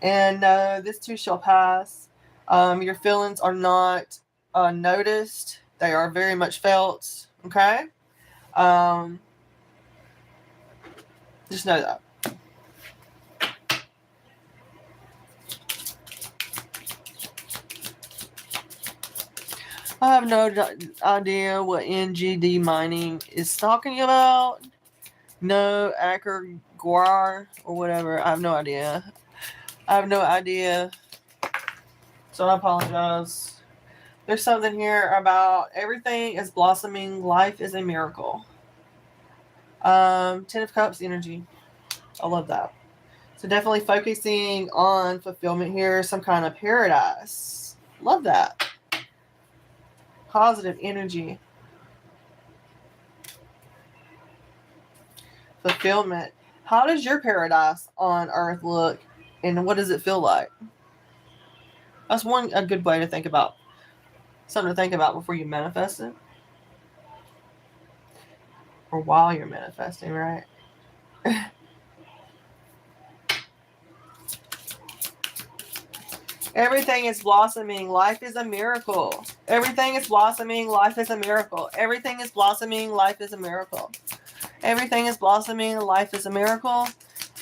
And this too shall pass. Your feelings are not noticed. They are very much felt. Okay? Just know that. I have no idea what NGD mining is talking about. No, Acker Guar or whatever. I have no idea. So I apologize. There's something here about everything is blossoming. Life is a miracle. Ten of Cups energy. I love that. So definitely focusing on fulfillment here. Some kind of paradise. Love that. Positive energy. Fulfillment. How does your paradise on earth look? And what does it feel like? That's a good way to think about. Something to think about before you manifest it. Or while you're manifesting, right? Everything is blossoming. Life is a miracle. Everything is blossoming. Life is a miracle. Everything is blossoming. Life is a miracle. Everything is blossoming. Life is a miracle.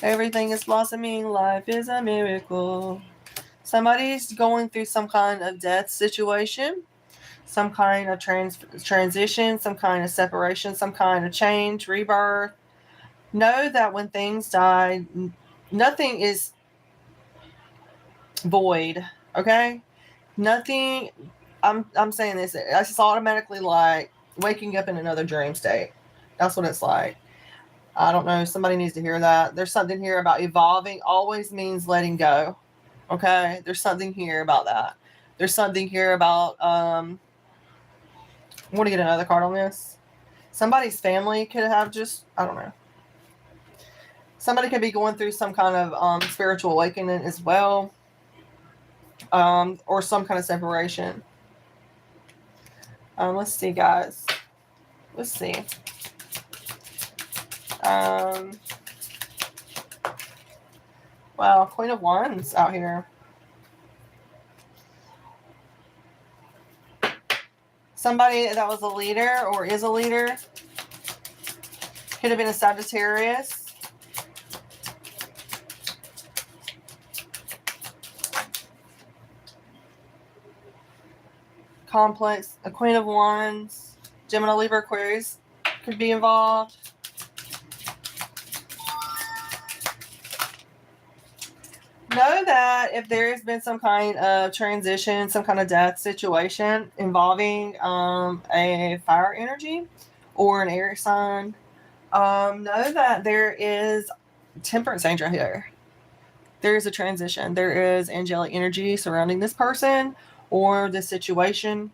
Everything is blossoming. Life is a miracle. Somebody's going through some kind of death situation, some kind of transition, some kind of separation, some kind of change, rebirth. Know that when things die, nothing is void, okay? Nothing, I'm saying this, it's just automatically like waking up in another dream state. That's what it's like. I don't know, somebody needs to hear that. There's something here about evolving always means letting go, okay? There's something here about that. There's something here about, I want to get another card on this. Somebody's family could have just, I don't know. Somebody could be going through some kind of spiritual awakening as well. Or some kind of separation. Let's see, guys. Let's see. Wow, Queen of Wands out here. Somebody that was a leader or is a leader. Could have been a Sagittarius. Complex, a Queen of Wands, Gemini, Libra, Aquarius could be involved. Know that if there has been some kind of transition, some kind of death situation involving a fire energy or an air sign, know that there is temperance angel here. There is a transition. There is angelic energy surrounding this person or this situation.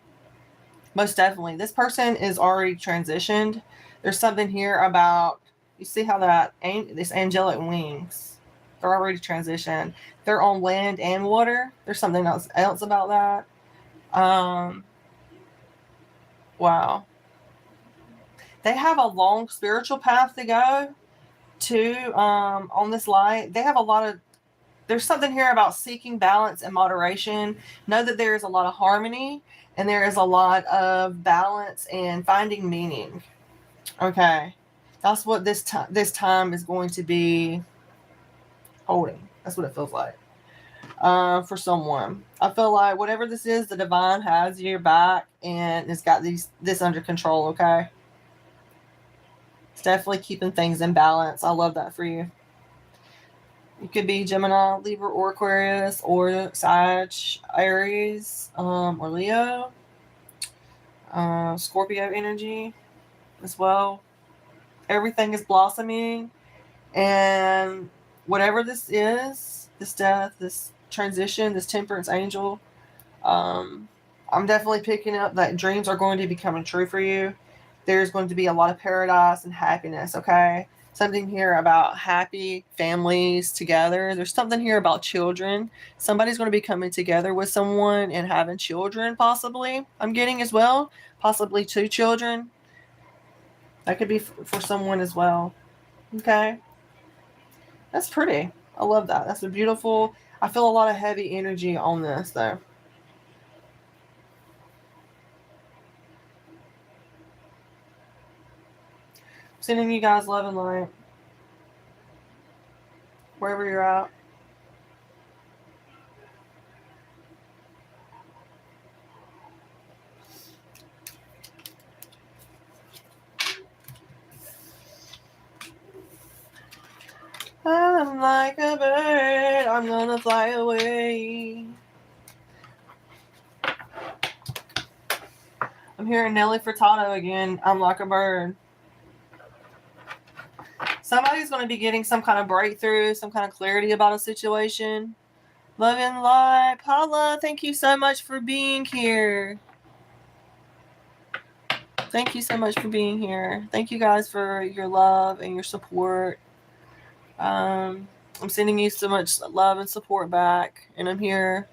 Most definitely. This person is already transitioned. There's something here about, you see how that, this angelic wings, they're already transitioned. They're on land and water. There's something else about that. Wow. They have a long spiritual path to go to on this light. They have a lot of, there's something here about seeking balance and moderation. Know that there is a lot of harmony and there is a lot of balance and finding meaning. Okay. That's what this time is going to be holding. That's what it feels like. For someone. I feel like whatever this is, the divine has your back and it's got this under control, okay? It's definitely keeping things in balance. I love that for you. You could be Gemini, Libra, or Aquarius, or Sag, Aries, or Leo. Scorpio energy as well. Everything is blossoming. And whatever this is, this death, this transition, this temperance angel, I'm definitely picking up that dreams are going to be coming true for you. There's going to be a lot of paradise and happiness, okay? Something here about happy families together. There's something here about children. Somebody's going to be coming together with someone and having children, possibly. I'm getting as well. Possibly 2 children. That could be for someone as well. Okay. That's pretty. I love that. That's a beautiful. I feel a lot of heavy energy on this, though. Sending you guys love and light. Wherever you're at. I'm like a bird. I'm gonna fly away. I'm hearing Nelly Furtado again. I'm like a bird. Somebody's going to be getting some kind of breakthrough, some kind of clarity about a situation. Love and light. Paula, thank you so much for being here. Thank you so much for being here. Thank you guys for your love and your support. I'm sending you so much love and support back, and I'm here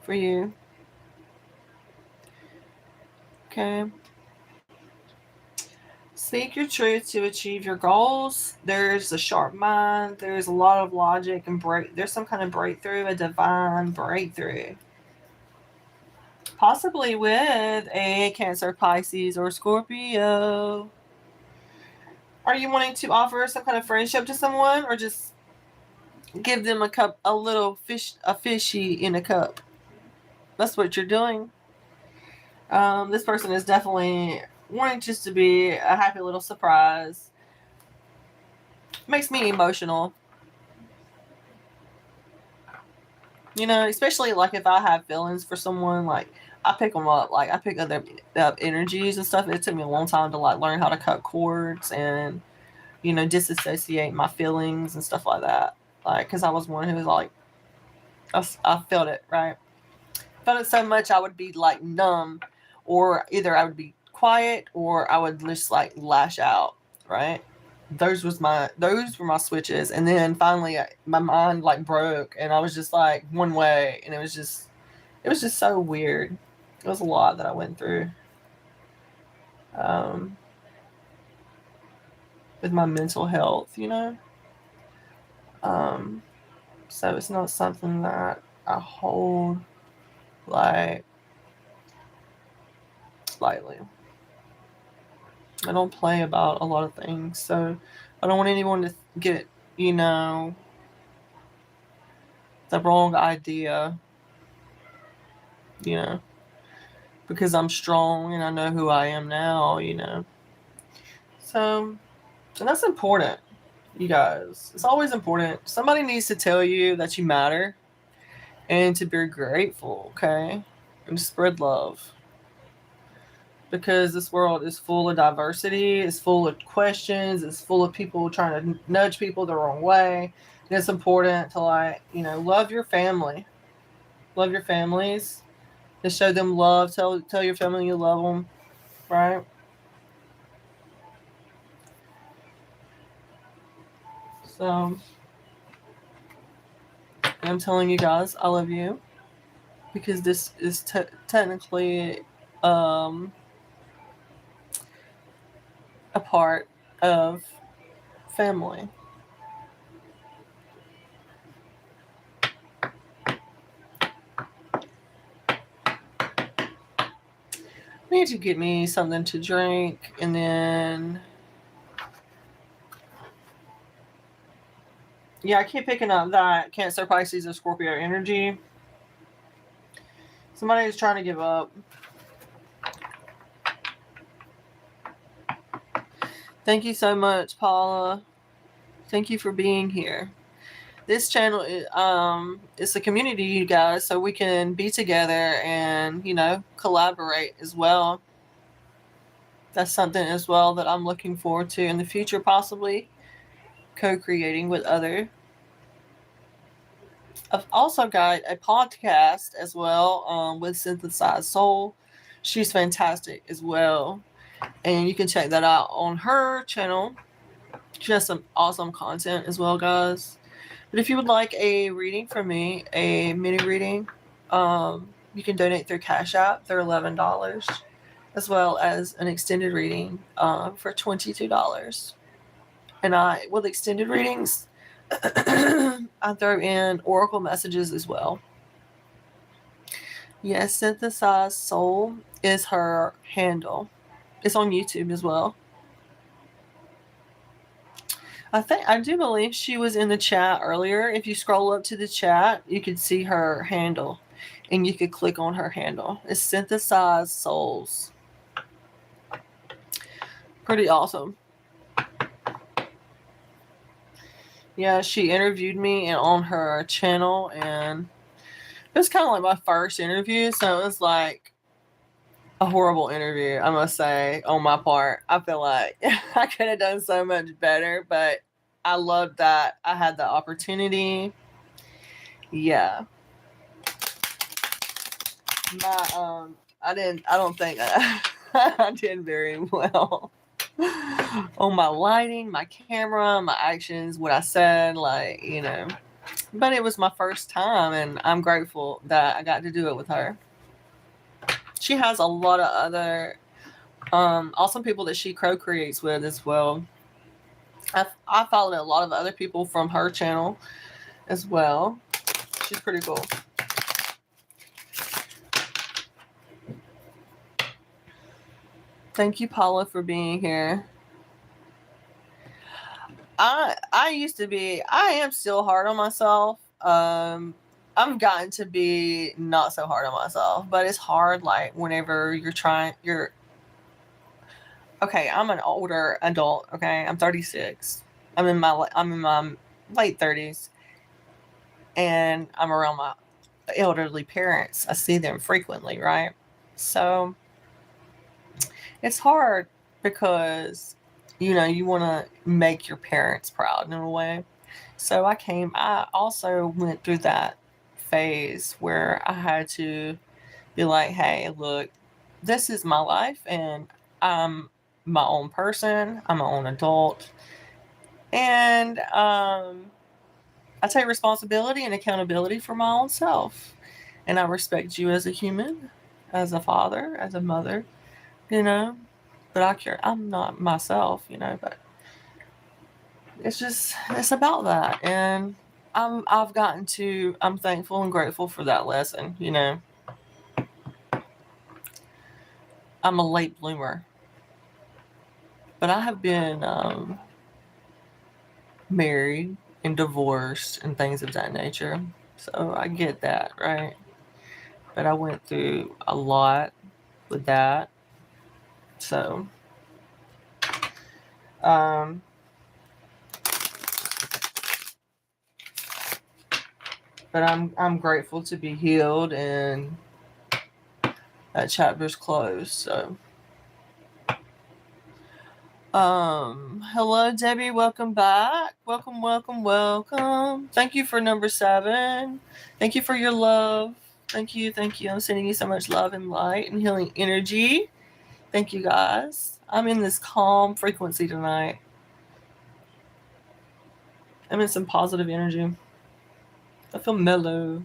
for you. Okay. Speak your truth to achieve your goals. There's a sharp mind. There's a lot of logic and there's some kind of breakthrough, a divine breakthrough. Possibly with a Cancer, Pisces, or Scorpio. Are you wanting to offer some kind of friendship to someone, or just give them a little fishy in a cup? That's what you're doing. This person is definitely wanting just to be a happy little surprise. Makes me emotional. You know, especially like if I have feelings for someone, like I pick them up. Like I pick up their energies and stuff. It took me a long time to like learn how to cut cords and, you know, disassociate my feelings and stuff like that. Like, because I was one who was like, I felt it, right? Felt it so much I would be like numb, or either I would be quiet or I would just like lash out, right? Those were my switches. And then finally my mind like broke and I was just like one way, and it was just so weird. It was a lot that I went through with my mental health, you know. So it's not something that I hold like lightly. I don't play about a lot of things, so I don't want anyone to get, you know, the wrong idea, you know, because I'm strong and I know who I am now, you know. So, and that's important, you guys. It's always important. Somebody needs to tell you that you matter and to be grateful, okay? And to spread love. Because this world is full of diversity, it's full of questions, it's full of people trying to nudge people the wrong way. And it's important to, like, you know, love your family. Love your families. To show them love. Tell your family you love them, right? So, I'm telling you guys, I love you. Because this is technically a part of family. I need to get me something to drink, and then yeah, I keep picking up that Cancer, Pisces, or Scorpio energy. Somebody is trying to give up. Thank you so much, Paula. Thank you for being here. This channel is a community, you guys, so we can be together and, you know, collaborate as well. That's something as well that I'm looking forward to in the future, possibly co-creating with others. I've also got a podcast as well with Synthesized Soul. She's fantastic as well, and you can check that out on her channel. She has some awesome content as well, guys. But if you would like a reading from me, a mini reading, you can donate through Cashapp. They're $11, as well as an extended reading for $22. And with extended readings, I throw in Oracle Messages as well. Yes, Synthesized Soul is her handle. It's on YouTube as well. I do believe she was in the chat earlier. If you scroll up to the chat, you could see her handle, and you could click on her handle. It's Synthesized Souls. Pretty awesome. Yeah, she interviewed me on her channel, and it was kind of like my first interview, so it was like a horrible interview, I must say, on my part. I feel like I could have done so much better, but I loved that I had the opportunity. Yeah. I don't think I did very well on my lighting, my camera, my actions, what I said, like, you know. But it was my first time, and I'm grateful that I got to do it with her. She has a lot of other Awesome people that she co-creates with as well. I followed a lot of other people from her channel as well. She's pretty cool. Thank you, Paula, for being here. I used to be, I am still hard on myself. I've gotten to be not so hard on myself, but it's hard, like, whenever okay, I'm an older adult, okay? I'm 36. I'm in my late 30s, and I'm around my elderly parents. I see them frequently, right? So it's hard because, you know, you want to make your parents proud in a way. So I also went through that phase where I had to be like, hey, look, this is my life, and I'm my own person. I'm my own adult. And I take responsibility and accountability for my own self. And I respect you as a human, as a father, as a mother, you know. But I'm not myself, you know, but it's about that. And I'm thankful and grateful for that lesson, you know. I'm a late bloomer. But I have been married and divorced and things of that nature. So I get that, right? But I went through a lot with that. So um but I'm grateful to be healed and that chapter's closed. So hello Debbie, welcome back. Welcome. Thank you for number 7. Thank you for your love. Thank you. I'm sending you so much love and light and healing energy. Thank you guys. I'm in this calm frequency tonight. I'm in some positive energy. I feel mellow.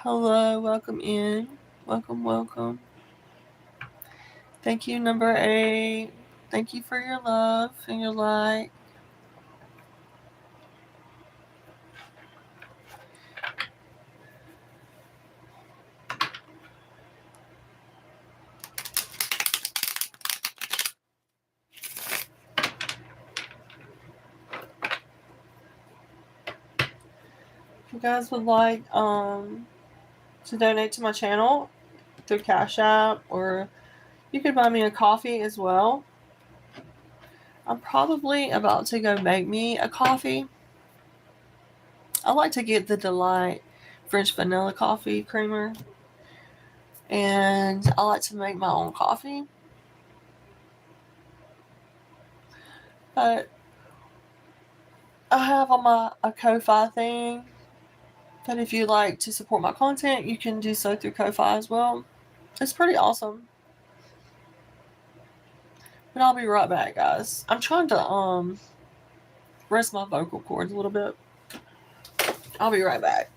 Hello, welcome in. Welcome. Thank you, number 8. Thank you for your love and your light. If you guys would like to donate to my channel through Cashapp, or you could buy me a coffee as well. I'm probably about to go make me a coffee. I like to get the Delight French vanilla coffee creamer, and I like to make my own coffee. But I have on a Ko-Fi thing that if you like to support my content, you can do so through Ko-Fi as well. It's pretty awesome. But I'll be right back, guys. I'm trying to rest my vocal cords a little bit. I'll be right back.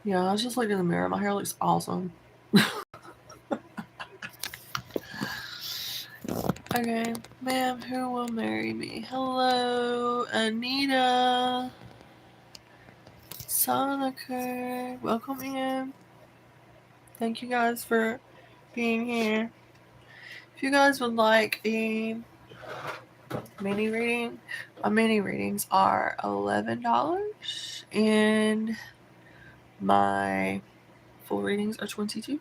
Yeah, I was just looking in the mirror. My hair looks awesome. Okay, ma'am, who will marry me? Hello, Anita. Sonica, welcome in. Thank you guys for being here. If you guys would like a mini reading, my mini readings are $11 and my full readings are $22.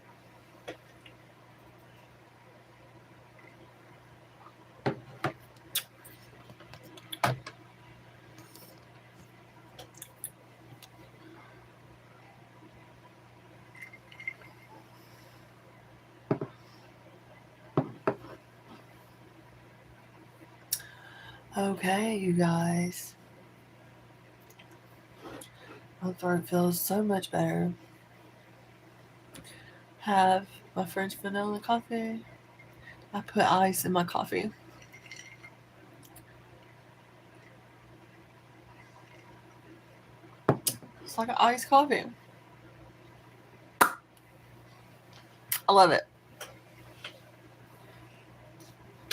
Okay, you guys. My throat feels so much better. Have my French vanilla coffee. I put ice in my coffee. It's like an iced coffee. I love it.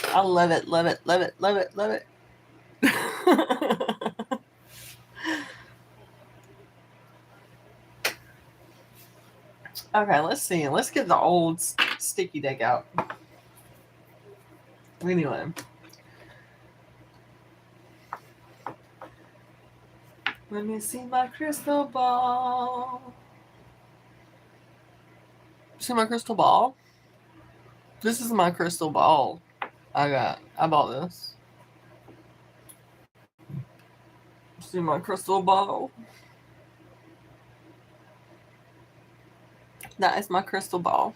I love it, love it, love it, love it, love it. Okay, let's see. Let's get the old sticky deck out. Anyway. Let me see my crystal ball. See my crystal ball? This is my crystal ball. I bought this. See my crystal ball? That is my crystal ball.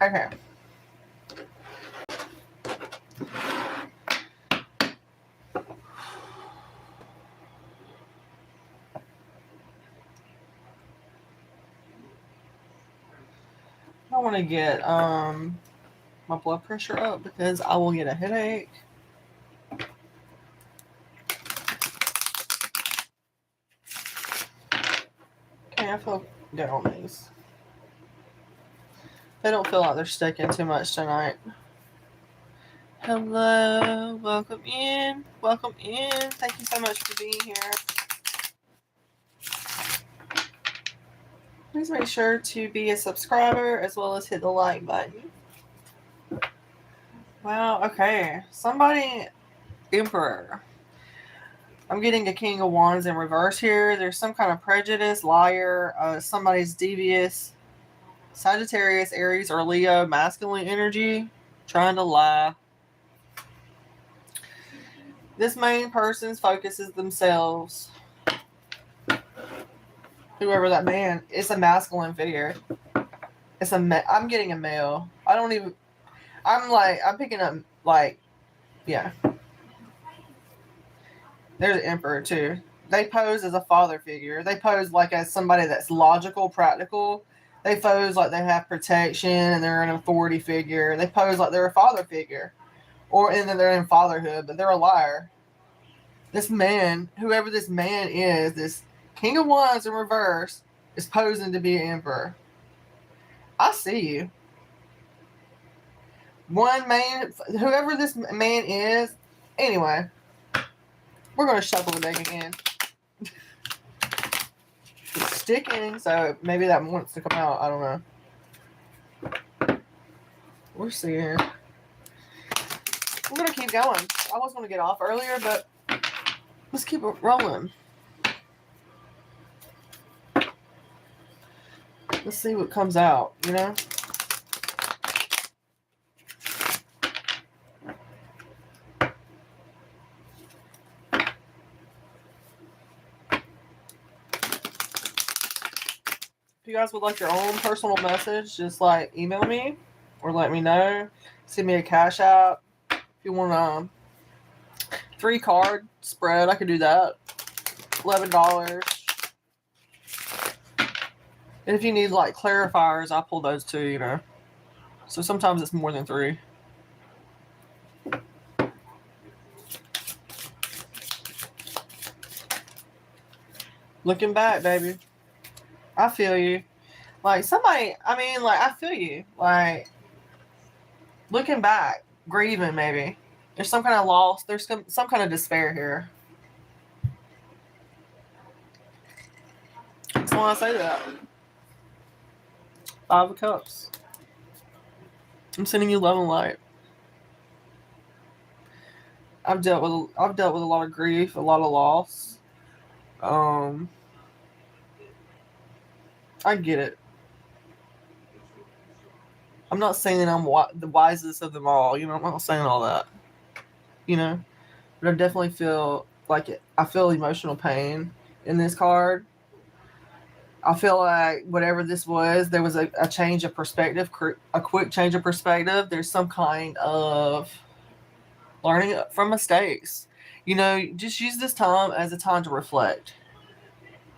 Okay. I want to get my blood pressure up because I will get a headache. Okay, I feel good on these. They don't feel like they're sticking too much tonight. Hello, welcome in. Welcome in. Thank you so much for being here. Please make sure to be a subscriber as well as hit the like button. Wow, okay. Somebody, Emperor. I'm getting a King of Wands in reverse here. There's some kind of prejudice, liar, somebody's devious. Sagittarius, Aries, or Leo, masculine energy, trying to lie. This main person's focus is themselves. Whoever that man, it's a masculine figure. I'm getting a male. I'm picking up, yeah. There's an Emperor, too. They pose as a father figure. They pose like as somebody that's logical, practical. They pose like they have protection and they're an authority figure. They pose like they're a father figure. And then they're in fatherhood, but they're a liar. This man, whoever this man is, this King of Wands in reverse, is posing to be an Emperor. I see you. One man, whoever this man is, anyway, we're going to shuffle the deck again. It's sticking, so maybe that wants to come out. I don't know. We'll see here. We're going to keep going. I was going to get off earlier, but let's keep it rolling. Let's see what comes out, you know? If you guys would like your own personal message, just like email me or let me know. Send me a Cash App. If you want a 3-card spread, I could do that. $11. And if you need like clarifiers, I pull those too, you know. So sometimes it's more than 3. Looking back, baby. I feel you. Like somebody, I mean, like I feel you. Like looking back, grieving maybe. There's some kind of loss. There's some kind of despair here. That's why I say that. 5 of Cups. I'm sending you love and light. I've dealt with a lot of grief, a lot of loss. I get it. I'm not saying I'm the wisest of them all. You know, I'm not saying all that. You know, but I definitely feel like it. I feel emotional pain in this card. I feel like whatever this was, there was a change of perspective, a quick change of perspective. There's some kind of learning from mistakes. You know, just use this time as a time to reflect,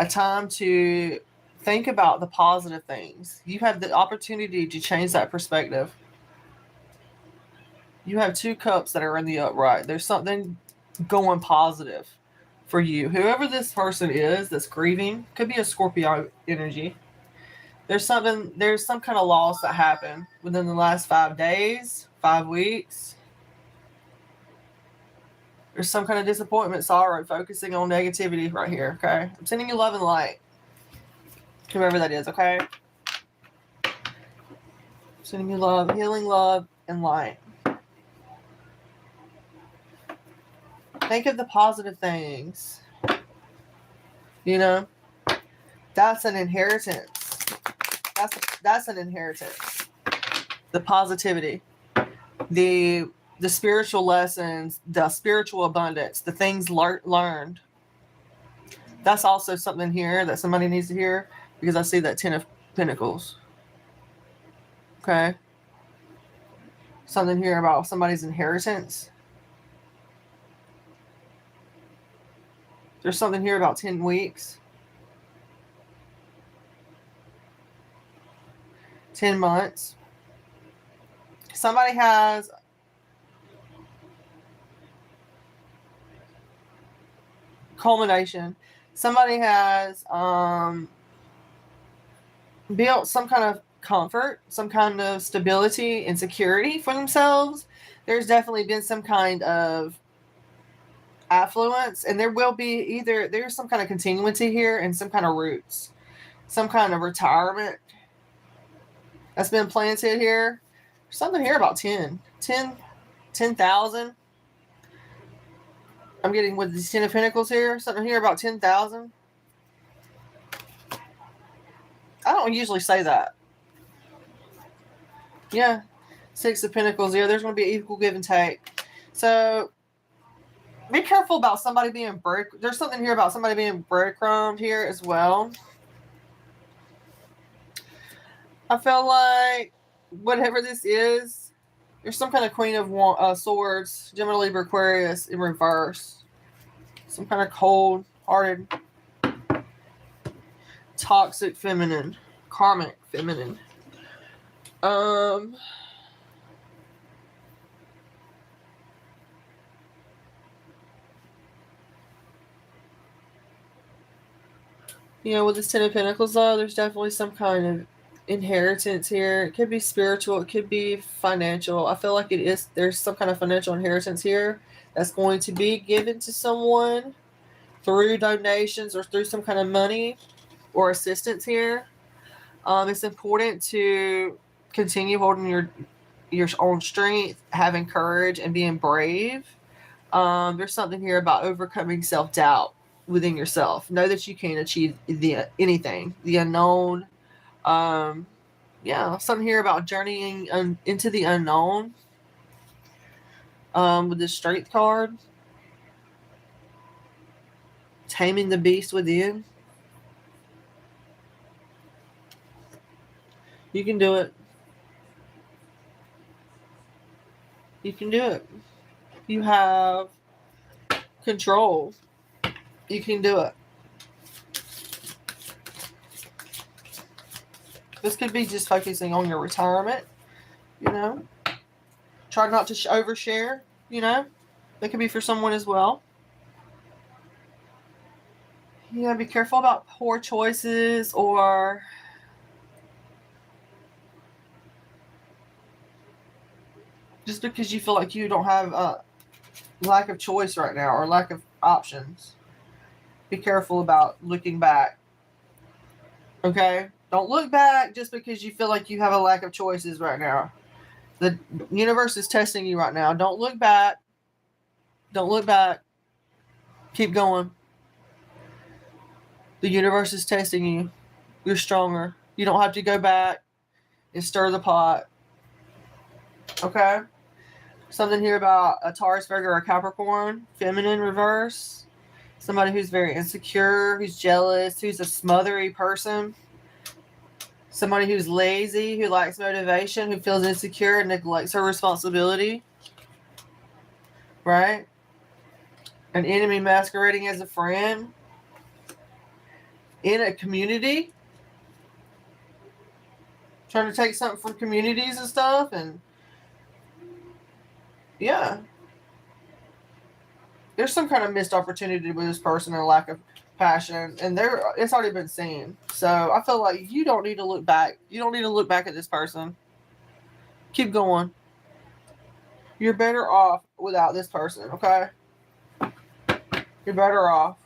a time to think about the positive things. You have the opportunity to change that perspective. You have 2 cups that are in the upright. There's something going positive for you. Whoever this person is that's grieving, could be a Scorpio energy. There's some kind of loss that happened within the last 5 days, 5 weeks. There's some kind of disappointment, sorrow, focusing on negativity right here, okay? I'm sending you love and light. Whoever that is, okay? Sending you love, healing love, and light. Think of the positive things. You know? That's an inheritance. That's an inheritance. The positivity. The spiritual lessons, the spiritual abundance, the things learned. That's also something here that somebody needs to hear, because I see that 10 of Pentacles. Okay? Something here about somebody's inheritance. There's something here about 10 weeks. 10 months. Somebody has culmination. Somebody has built some kind of comfort, some kind of stability and security for themselves. There's definitely been some kind of affluence, and there will be there's some kind of continuity here and some kind of roots, some kind of retirement that's been planted here. There's something here about 10,000. I'm getting with these 10 of Pentacles here. Something here about 10,000. I don't usually say that. Yeah. 6 of Pentacles here. There's going to be equal give and take. So be careful about somebody being There's something here about somebody being breadcrumbed here as well. I feel like whatever this is, there's some kind of Queen of Swords, Gemini, Libra, Aquarius in reverse. Some kind of cold-hearted, toxic feminine, karmic feminine. You know, with this 10 of Pentacles, though, there's definitely some kind of inheritance here. It could be spiritual. It could be financial. I feel like it is. There's some kind of financial inheritance here that's going to be given to someone through donations or through some kind of money or assistance here. It's important to continue holding your own strength, having courage, and being brave. There's something here about overcoming self-doubt within yourself. Know that you can achieve anything, the unknown. Yeah, something here about journeying into the unknown. With this Strength card, taming the beast within. You can do it. You can do it. You have control. You can do it. This could be just focusing on your retirement, you know. Try not to overshare, you know. That could be for someone as well. Yeah, be careful about poor choices or just because you feel like you don't have a lack of choice right now or lack of options. Be careful about looking back. Okay? Don't look back just because you feel like you have a lack of choices right now. The universe is testing you right now. Don't look back. Don't look back. Keep going. The universe is testing you. You're stronger. You don't have to go back and stir the pot. Okay? Something here about a Taurus, Virgo, or Capricorn. Feminine reverse. Somebody who's very insecure, who's jealous, who's a smothery person. Somebody who's lazy, who lacks motivation, who feels insecure and neglects her responsibility. Right? An enemy masquerading as a friend. In a community. Trying to take something from communities and stuff. And yeah. There's some kind of missed opportunity with this person and lack of passion. And it's already been seen. So I feel like you don't need to look back. You don't need to look back at this person. Keep going. You're better off without this person, okay? You're better off.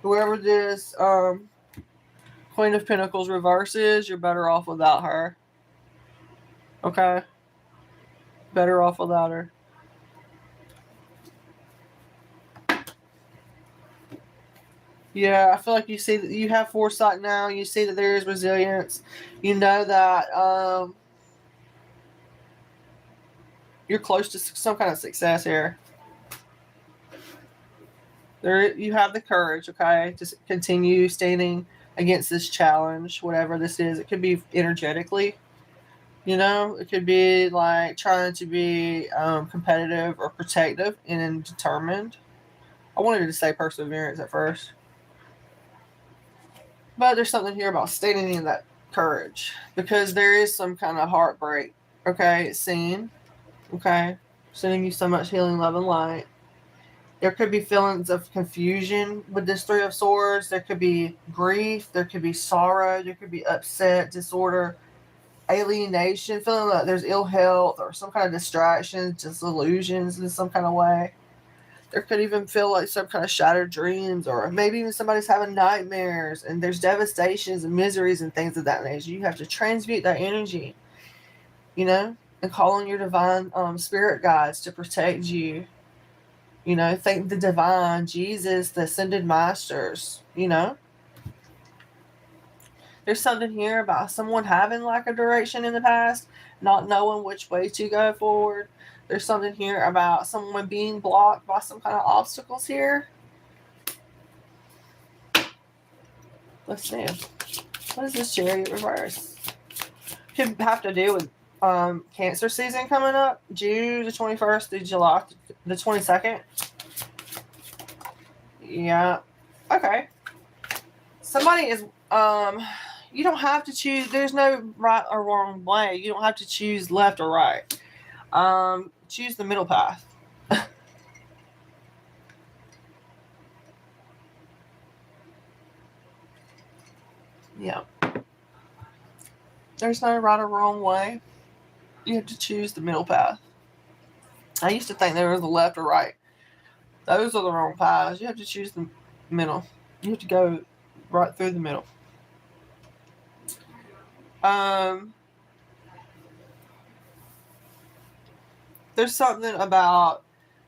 Whoever this Queen of Pentacles reverse is, you're better off without her. Okay? Better off without her. Yeah, I feel like you see that you have foresight now. You see that there is resilience. You know that you're close to some kind of success here. You have the courage, okay, to continue standing against this challenge, whatever this is. It could be energetically, it could be like trying to be competitive or protective and determined. I wanted to say perseverance at first. But there's something here about standing in that courage because there is some kind of heartbreak, okay, it's seen, okay, sending you so much healing, love, and light. There could be feelings of confusion with this Three of Swords. There could be grief. There could be sorrow. There could be upset, disorder, alienation, feeling like there's ill health or some kind of distraction, disillusions in some kind of way. There could even feel like some kind of shattered dreams, or maybe even somebody's having nightmares and there's devastations and miseries and things of that nature. You have to transmute that energy, and call on your divine spirit guides to protect you. Thank the divine, Jesus, the ascended masters, There's something here about someone having lack of direction in the past, not knowing which way to go forward. There's something here about someone being blocked by some kind of obstacles here. Let's see. What is this Chariot reverse? Could have to do with Cancer season coming up. June the 21st through July the 22nd. Yeah. Okay. Somebody is... you don't have to choose. There's no right or wrong way. You don't have to choose left or right. Choose the middle path. Yeah. There's no right or wrong way. You have to choose the middle path. I used to think there was the left or right. Those are the wrong paths. You have to choose the middle. You have to go right through the middle. There's something about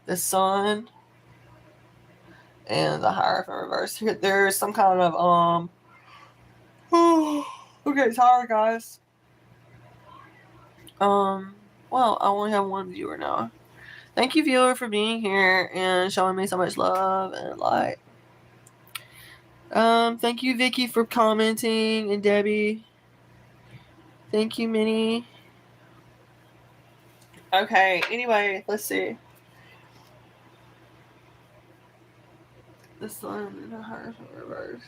the sun and the Hierophant reverse. There's some kind of okay, sorry guys. Well, I only have one viewer now. Thank you, viewer, for being here and showing me so much love and light. Thank you, Vicky, for commenting, and Debbie. Thank you, Minnie. Okay, anyway, let's see. The sun and the Hierophant reverse.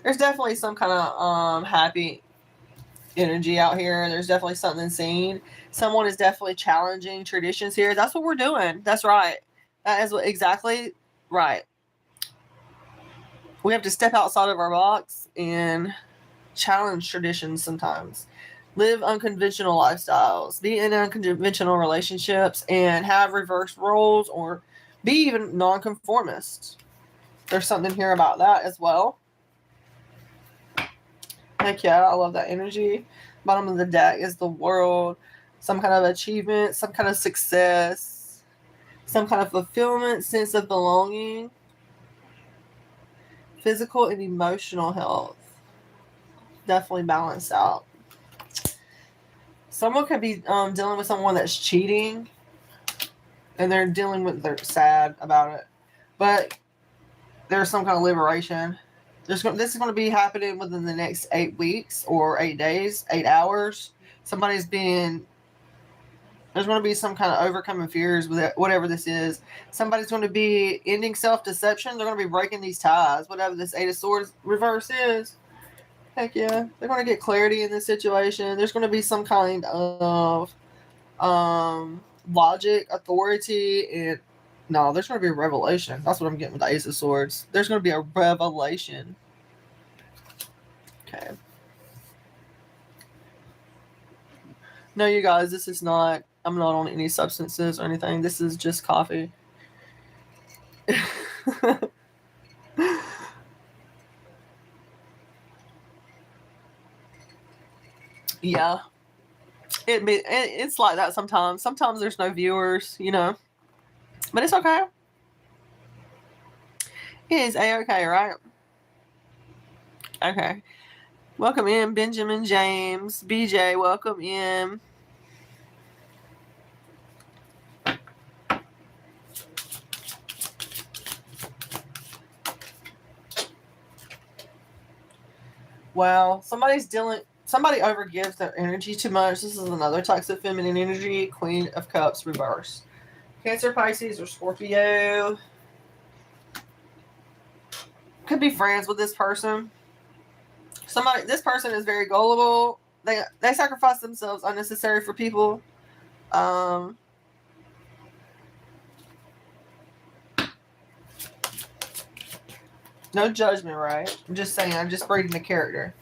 There's definitely some kind of happy energy out here. There's definitely something seen. Someone is definitely challenging traditions here. That's what we're doing. That's right. That is exactly right. We have to step outside of our box and challenge traditions sometimes. Live unconventional lifestyles. Be in unconventional relationships and have reverse roles, or be even nonconformist. There's something here about that as well. Heck yeah, I love that energy. Bottom of the deck is the world. Some kind of achievement, some kind of success, some kind of fulfillment, sense of belonging. Physical and emotional health. Definitely balanced out. Someone could be dealing with someone that's cheating, and they're sad about it, but there's some kind of liberation. This is going to be happening within the next 8 weeks or 8 days, 8 hours. There's going to be some kind of overcoming fears with it, whatever this is. Somebody's going to be ending self-deception. They're going to be breaking these ties, whatever this Eight of Swords reverse is. Heck yeah. They're going to get clarity in this situation. There's going to be some kind of logic, authority, and no, there's going to be a revelation. That's what I'm getting with the Ace of Swords. There's going to be a revelation. Okay. No, you guys, this is not, I'm not on any substances or anything. This is just coffee. Yeah. It's like that sometimes. Sometimes there's no viewers, you know. But it's okay. It is A-okay, right? Okay. Welcome in, Benjamin James. BJ, welcome in. Wow. Somebody overgives their energy too much. This is another toxic feminine energy. Queen of Cups, reverse. Cancer, Pisces, or Scorpio. Could be friends with this person. This person is very gullible. They sacrifice themselves unnecessary for people. No judgment, right? I'm just saying. I'm just reading the character.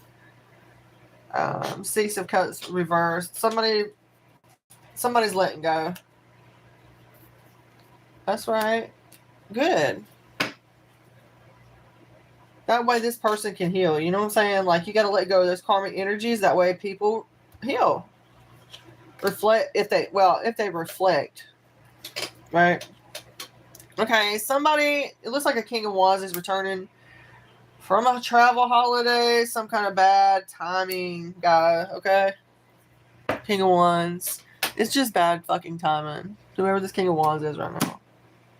Six of Cups reversed. Somebody's letting go. That's right. Good. That way this person can heal. You know what I'm saying? Like, you got to let go of those karmic energies. That way people heal. Reflect if they reflect. Right? Okay, it looks like a King of Wands is returning from a travel holiday. Some kind of bad timing guy, okay? King of Wands. It's just bad fucking timing. Whoever this King of Wands is right now.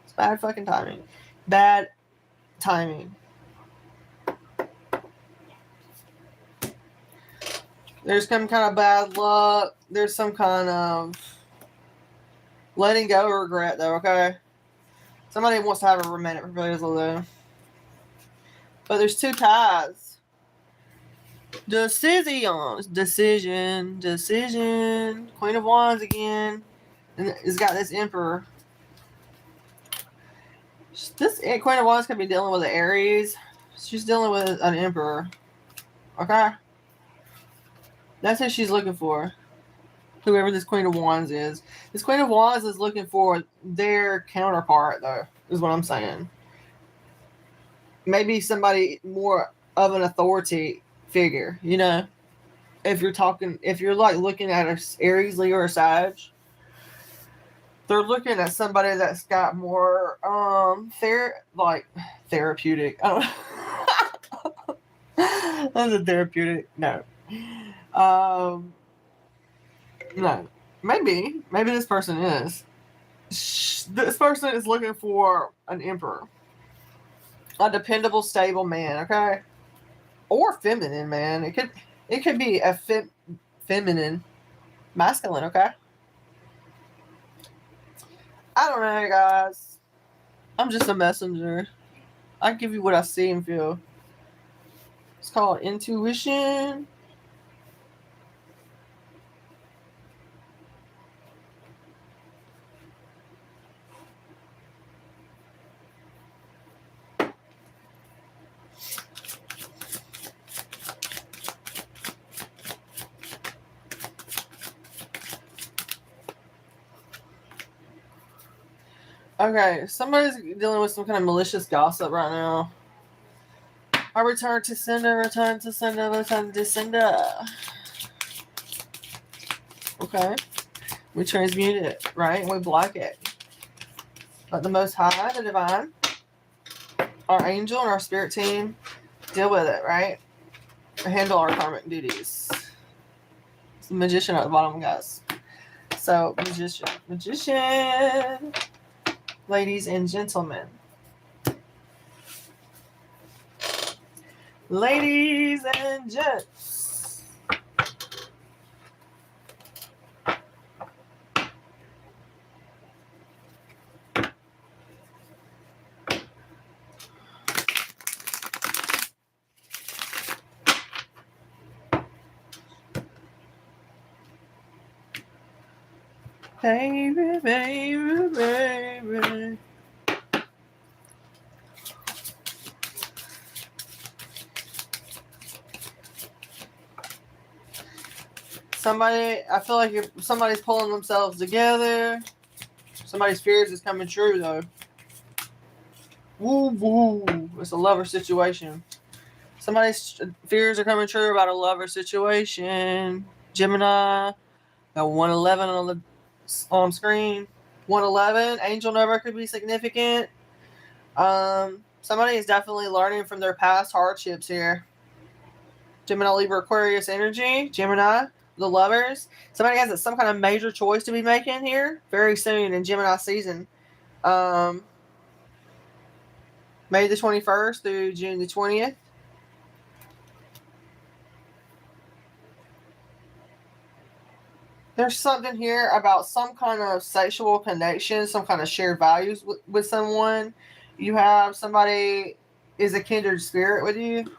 It's bad fucking timing. Bad timing. There's some kind of bad luck. There's some kind of letting go or regret, though, okay? Somebody wants to have a romantic proposal, though. But there's two ties. Decision. Queen of Wands again. And it's got this Emperor. This Queen of Wands could be dealing with an Aries. She's dealing with an Emperor. Okay? That's who she's looking for. Whoever this Queen of Wands is. This Queen of Wands is looking for their counterpart, though, is what I'm saying. Maybe somebody more of an authority figure, you know? If you're like looking at an Aries, Leo, or Sag, they're looking at somebody that's got more therapeutic. I don't know. That's a therapeutic. No. No. Maybe this person is. This person is looking for an Emperor. A dependable, stable man, okay? Or feminine man. It could be a feminine masculine, okay? I don't know, guys. I'm just a messenger. I give you what I see and feel. It's called intuition. Okay, somebody's dealing with some kind of malicious gossip right now. I return to sender, return to sender, return to sender. Okay. We transmute it, right? We block it. Let the Most High, the Divine, our angel, and our spirit team deal with it, right? Handle our karmic duties. It's the magician at the bottom, guys. So, magician, ladies and gentlemen. Ladies and gents. Baby, baby, baby. I feel like somebody's pulling themselves together. Somebody's fears is coming true, though. Woo, woo. It's a lover situation. Somebody's fears are coming true about a lover situation. Gemini, got 111 on the screen. 111, angel number could be significant. Somebody is definitely learning from their past hardships here. Gemini, Libra, Aquarius energy. Gemini, the lovers. Somebody has some kind of major choice to be making here very soon in Gemini season. May the 21st through June the 20th. There's something here about some kind of sexual connection, some kind of shared values with someone. You have somebody is a kindred spirit with you.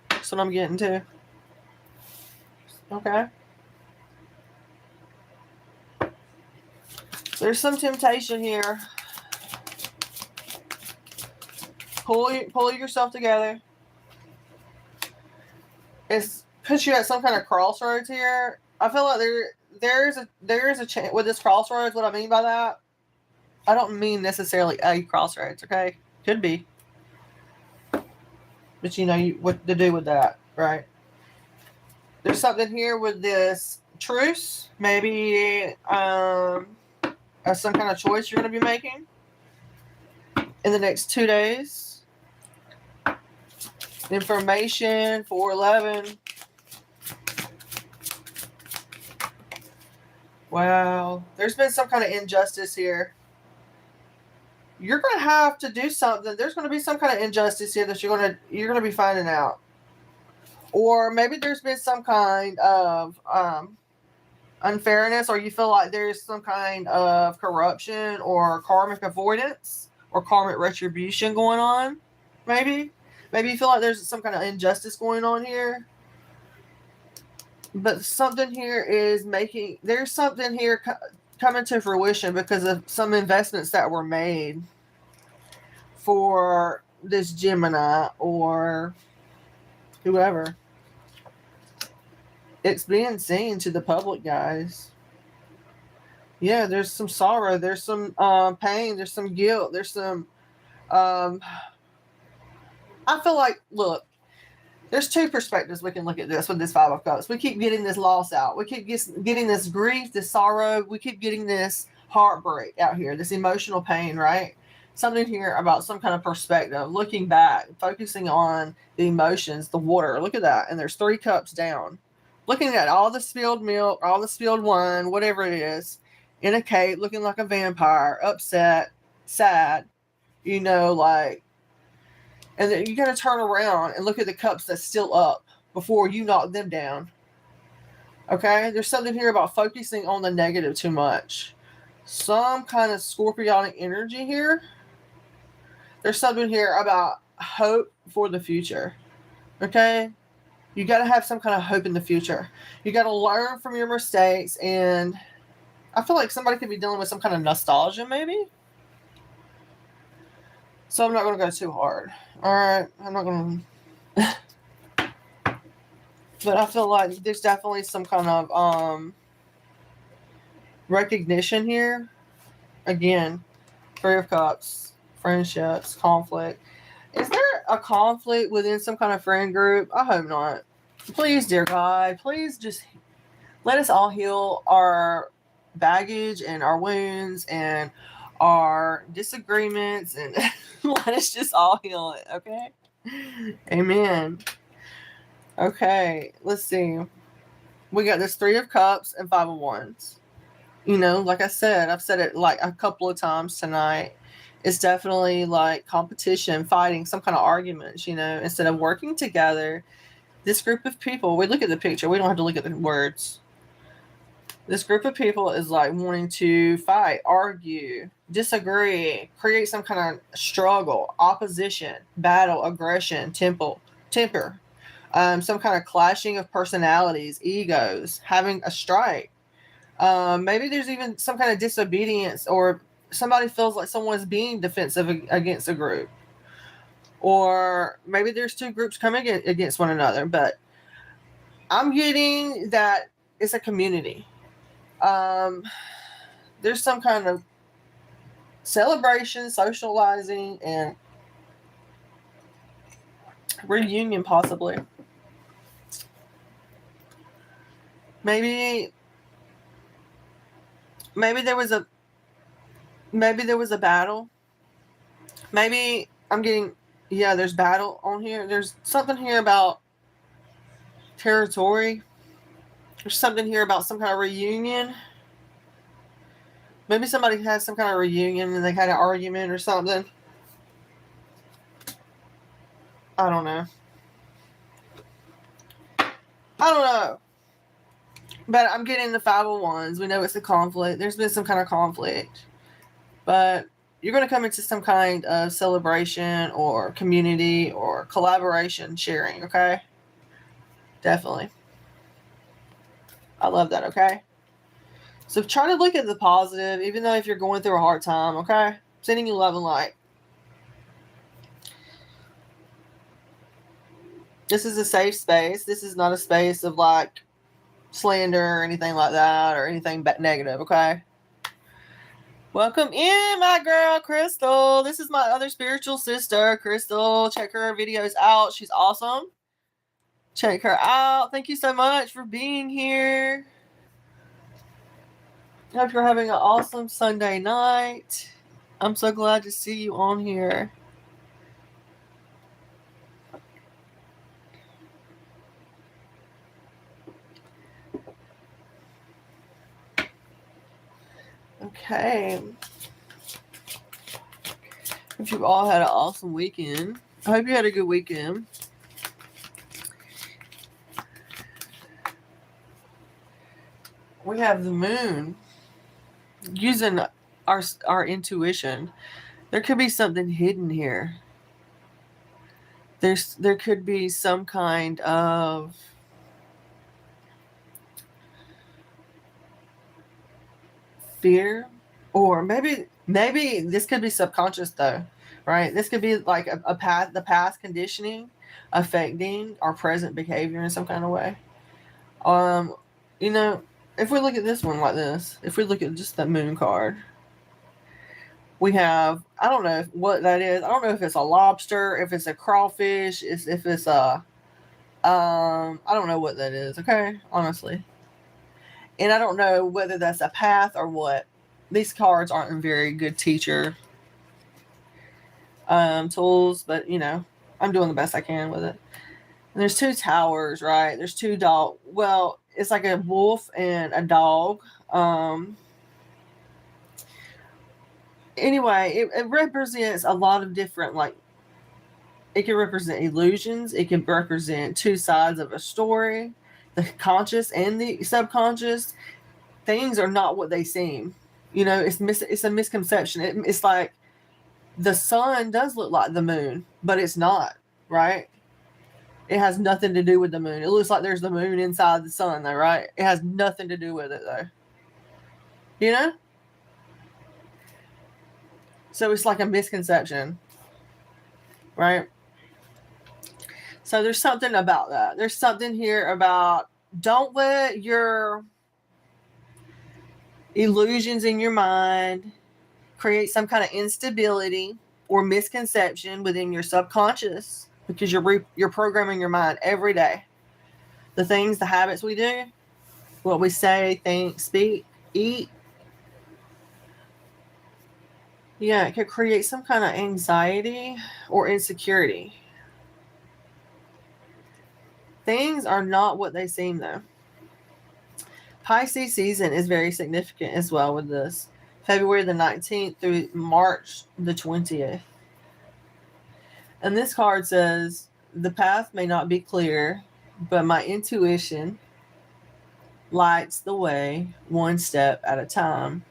That's what I'm getting to. Okay. There's some temptation here. Pull yourself together. It's puts you at some kind of crossroads here. I feel like there is a chance with this crossroads. What I mean by that, I don't mean necessarily a crossroads. Okay, could be, but you know what to do with that, right? There's something here with this truce, maybe as some kind of choice you're going to be making in the next 2 days. Information 411. Wow, there's been some kind of injustice here. You're going to have to do something. There's going to be some kind of injustice here that you're going to be finding out. Or maybe there's been some kind of unfairness, or you feel like there's some kind of corruption or karmic avoidance or karmic retribution going on. Maybe you feel like there's some kind of injustice going on here. But something here is there's something here coming to fruition because of some investments that were made for this Gemini or whoever. It's being seen to the public, guys. Yeah, there's some sorrow. There's some pain. There's some guilt. There's some... I feel like, look, there's two perspectives we can look at this with this Five of Cups. We keep getting this loss out. We keep getting this grief, this sorrow. We keep getting this heartbreak out here, this emotional pain, right? Something here about some kind of perspective, looking back, focusing on the emotions, the water. Look at that. And there's 3 cups down. Looking at all the spilled milk, all the spilled wine, whatever it is, in a cave, looking like a vampire, upset, sad, like... And then you got to turn around and look at the cups that's still up before you knock them down. Okay? There's something here about focusing on the negative too much. Some kind of scorpionic energy here. There's something here about hope for the future. Okay? You got to have some kind of hope in the future. You got to learn from your mistakes. And I feel like somebody could be dealing with some kind of nostalgia maybe. So I'm not going to go too hard. Alright, I'm not going to... But I feel like there's definitely some kind of... recognition here. Again, Three of Cups, friendships, conflict. Is there a conflict within some kind of friend group? I hope not. Please, dear God, please just let us all heal our baggage and our wounds and our disagreements, and let us just all heal it, okay? Amen. Okay, let's see. We got this Three of Cups and Five of Wands. You know, like I said, I've said it like a couple of times tonight. It's definitely like competition, fighting, some kind of arguments, you know, instead of working together. This group of people, we look at the picture, we don't have to look at the words. This group of people is like wanting to fight, argue, disagree, create some kind of struggle, opposition, battle, aggression, temper, some kind of clashing of personalities, egos, having a strike. Maybe there's even some kind of disobedience, or somebody feels like someone's being defensive against a group. Or maybe there's two groups coming against one another. But I'm getting that it's a community. There's some kind of celebration, socializing, and reunion possibly. Maybe there was a battle. Maybe I'm getting, yeah, there's battle on here. There's something here about territory. There's something here about some kind of reunion. Maybe somebody had some kind of reunion and they had an argument or something. I don't know. But I'm getting the Five of Wands. We know it's a conflict. There's been some kind of conflict. But you're going to come into some kind of celebration or community or collaboration sharing, okay? Definitely. I love that, okay? So try to look at the positive, even though if you're going through a hard time, okay? Sending you love and light. This is a safe space. This is not a space of like slander or anything like that, or anything negative, okay? Welcome in, my girl, Crystal. This is my other spiritual sister, Crystal. Check her videos out. She's awesome. Check her out. Thank you so much for being here. I hope you're having an awesome Sunday night. I'm so glad to see you on here. Okay. Hope you've all had an awesome weekend. I hope you had a good weekend. We have the moon. Using our intuition. There could be something hidden here. There could be some kind of fear, or maybe this could be subconscious though, right? This could be like the past conditioning affecting our present behavior in some kind of way. You know, if we look at this one like this, if we look at just the moon card, we have, I don't know what that is. I don't know if it's a lobster, if it's a crawfish, if it's a I don't know what that is, okay? Honestly. And I don't know whether that's a path or what. These cards aren't very good teacher tools, but you know, I'm doing the best I can with it. And there's two towers, right? There's two dog. Well, it's like a wolf and a dog. Anyway, it represents a lot of different, like, it can represent illusions. It can represent two sides of a story, the conscious and the subconscious. Things are not what they seem. You know, it's a misconception. It's like the sun does look like the moon, but it's not, right? It has nothing to do with the moon. It looks like there's the moon inside the sun, though, right? It has nothing to do with it, though. You know? So it's like a misconception, right? So there's something about that. There's something here about don't let your illusions in your mind, create some kind of instability or misconception within your subconscious, because you're programming your mind every day. The things, the habits we do, what we say, think, speak, eat. Yeah, it could create some kind of anxiety or insecurity. Things are not what they seem, though. Pisces season is very significant as well with this. February the 19th through March the 20th. And this card says, the path may not be clear, but my intuition lights the way one step at a time.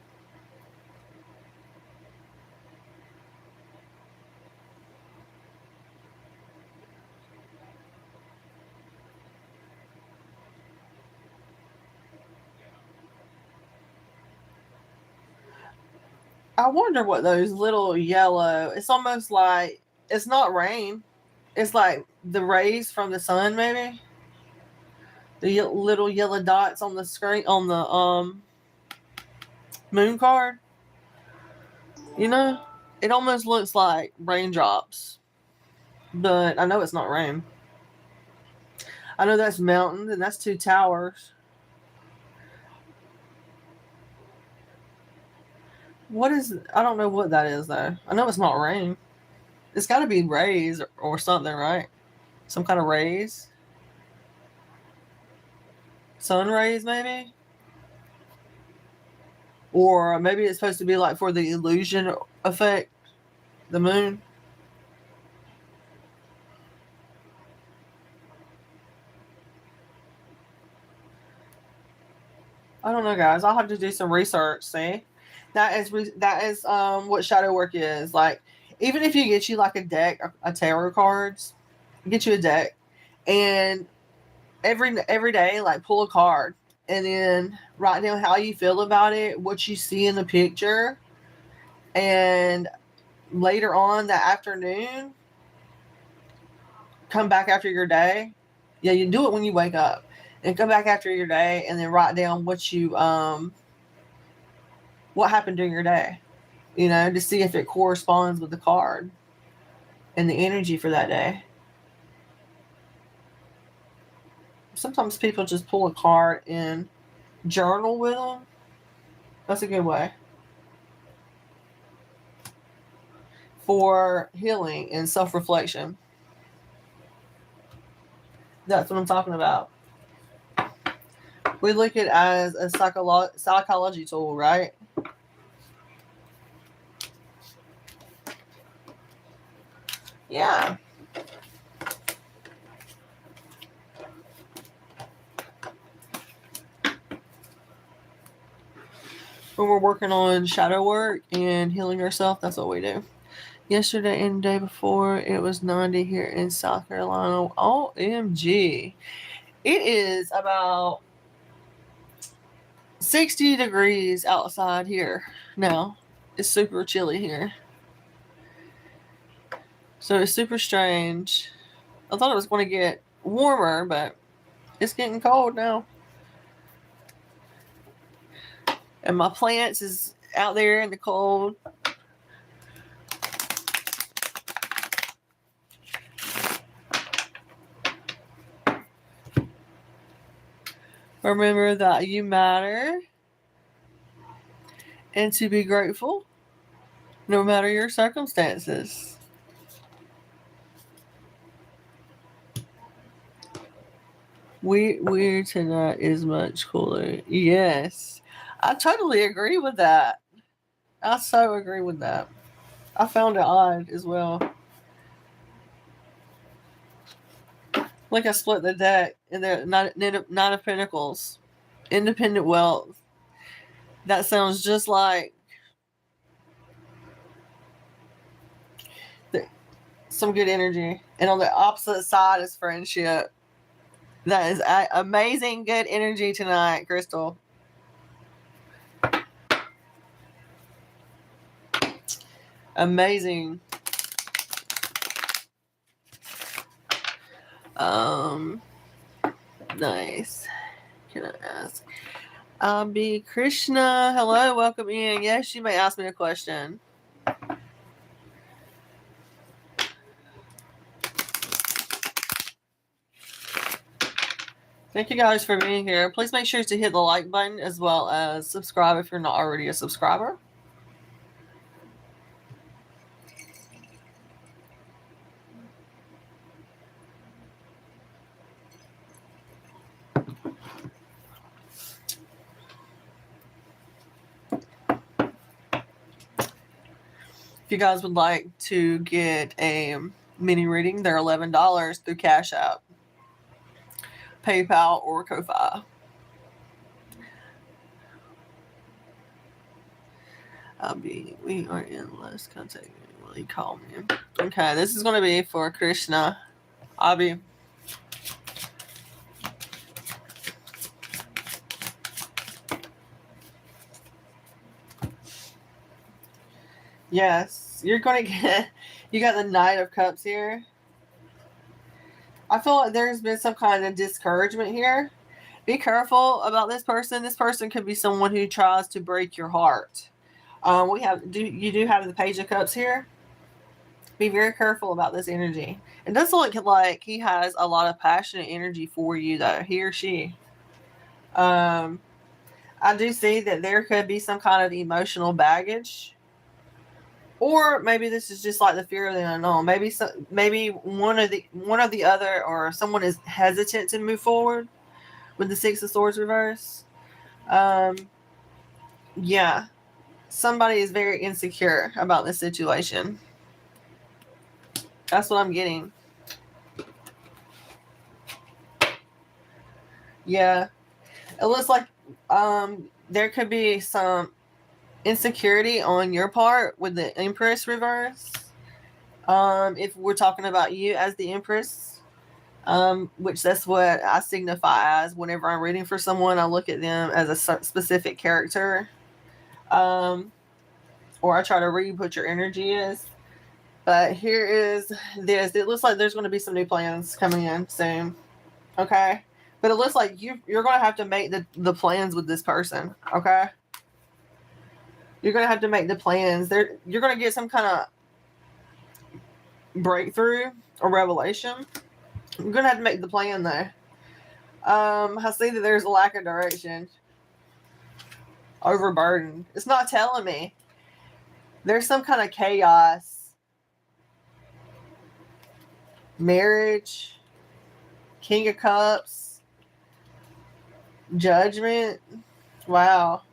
I wonder what those little yellow, it's almost like, it's not rain. It's like the rays from the sun, maybe. The little yellow dots on the screen, on the moon card. You know, it almost looks like raindrops, but I know it's not rain. I know that's mountains and that's two towers. What is, I don't know what that is though. I know it's not rain. It's got to be rays or something, right? Some kind of rays. Sun rays, maybe? Or maybe it's supposed to be like for the illusion effect, the moon. I don't know, guys. I'll have to do some research. See, that is what shadow work is. Like, even if you get you like a deck, a tarot cards, get you a deck, and every day, like, pull a card and then write down how you feel about it, what you see in the picture, and later on that afternoon, come back after your day. Yeah, you do it when you wake up, and come back after your day, and then write down what you what happened during your day, to see if it corresponds with the card and the energy for that day. Sometimes people just pull a card and journal with them. That's a good way for healing and self-reflection. That's what I'm talking about. We look at it as a psychology tool, right? Yeah. When we're working on shadow work and healing ourselves, that's what we do. Yesterday and the day before, it was 90 here in South Carolina. OMG. It is about 60 degrees outside here now. It's super chilly here. So it's super strange. I thought it was going to get warmer, but it's getting cold now. And my plants is out there in the cold. Remember that you matter and to be grateful no matter your circumstances. Weird tonight is much cooler. Yes. I totally agree with that. I so agree with that. I found it odd as well. Like, I split the deck and the Nine of Pentacles. Independent wealth. That sounds just like some good energy. And on the opposite side is friendship. That is amazing good energy tonight, Crystal. Amazing. Nice. Can I ask? Be Krishna. Hello, welcome in. Yes, you may ask me a question. Thank you guys for being here. Please make sure to hit the like button as well as subscribe if you're not already a subscriber. If you guys would like to get a mini reading, they're $11 through Cash App, PayPal, or Ko-Fi. We are in less contact. Will you call me? Okay, this is going to be for Krishna. Abhi. Yes, you're going to get, you got the Knight of Cups here. I feel like there's been some kind of discouragement here. Be careful about this person. This person could be someone who tries to break your heart. You do have the Page of Cups here. Be very careful about this energy. It does look like he has a lot of passionate energy for you, though, he or she. I do see that there could be some kind of emotional baggage. Or maybe this is just like the fear of the unknown. Maybe one of the other, or someone is hesitant to move forward with the Six of Swords reverse. Yeah, somebody is very insecure about this situation. That's what I'm getting. Yeah, it looks like there could be some insecurity on your part with the Empress reverse. If we're talking about you as the Empress, which that's what I signify as whenever I'm reading for someone. I look at them as a specific character, or I try to read what your energy is. But here is this. It looks like there's going to be some new plans coming in soon. Okay, but it looks like you're going to have to make the plans with this person. Okay. You're going to have to make the plans. You're going to get some kind of breakthrough or revelation. You're going to have to make the plan, though. I see that there's a lack of direction. Overburdened. It's not telling me. There's some kind of chaos. Marriage. King of Cups. Judgment. Wow.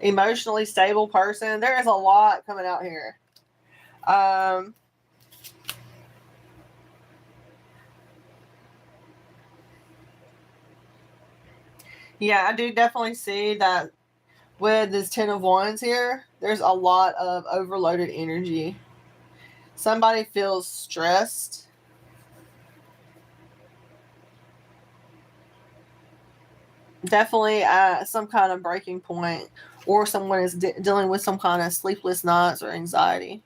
Emotionally stable person. There is a lot coming out here. Yeah, I do definitely see that with this 10 of Wands here, there's a lot of overloaded energy. Somebody feels stressed. Definitely at some kind of breaking point, or someone is dealing with some kind of sleepless nights or anxiety.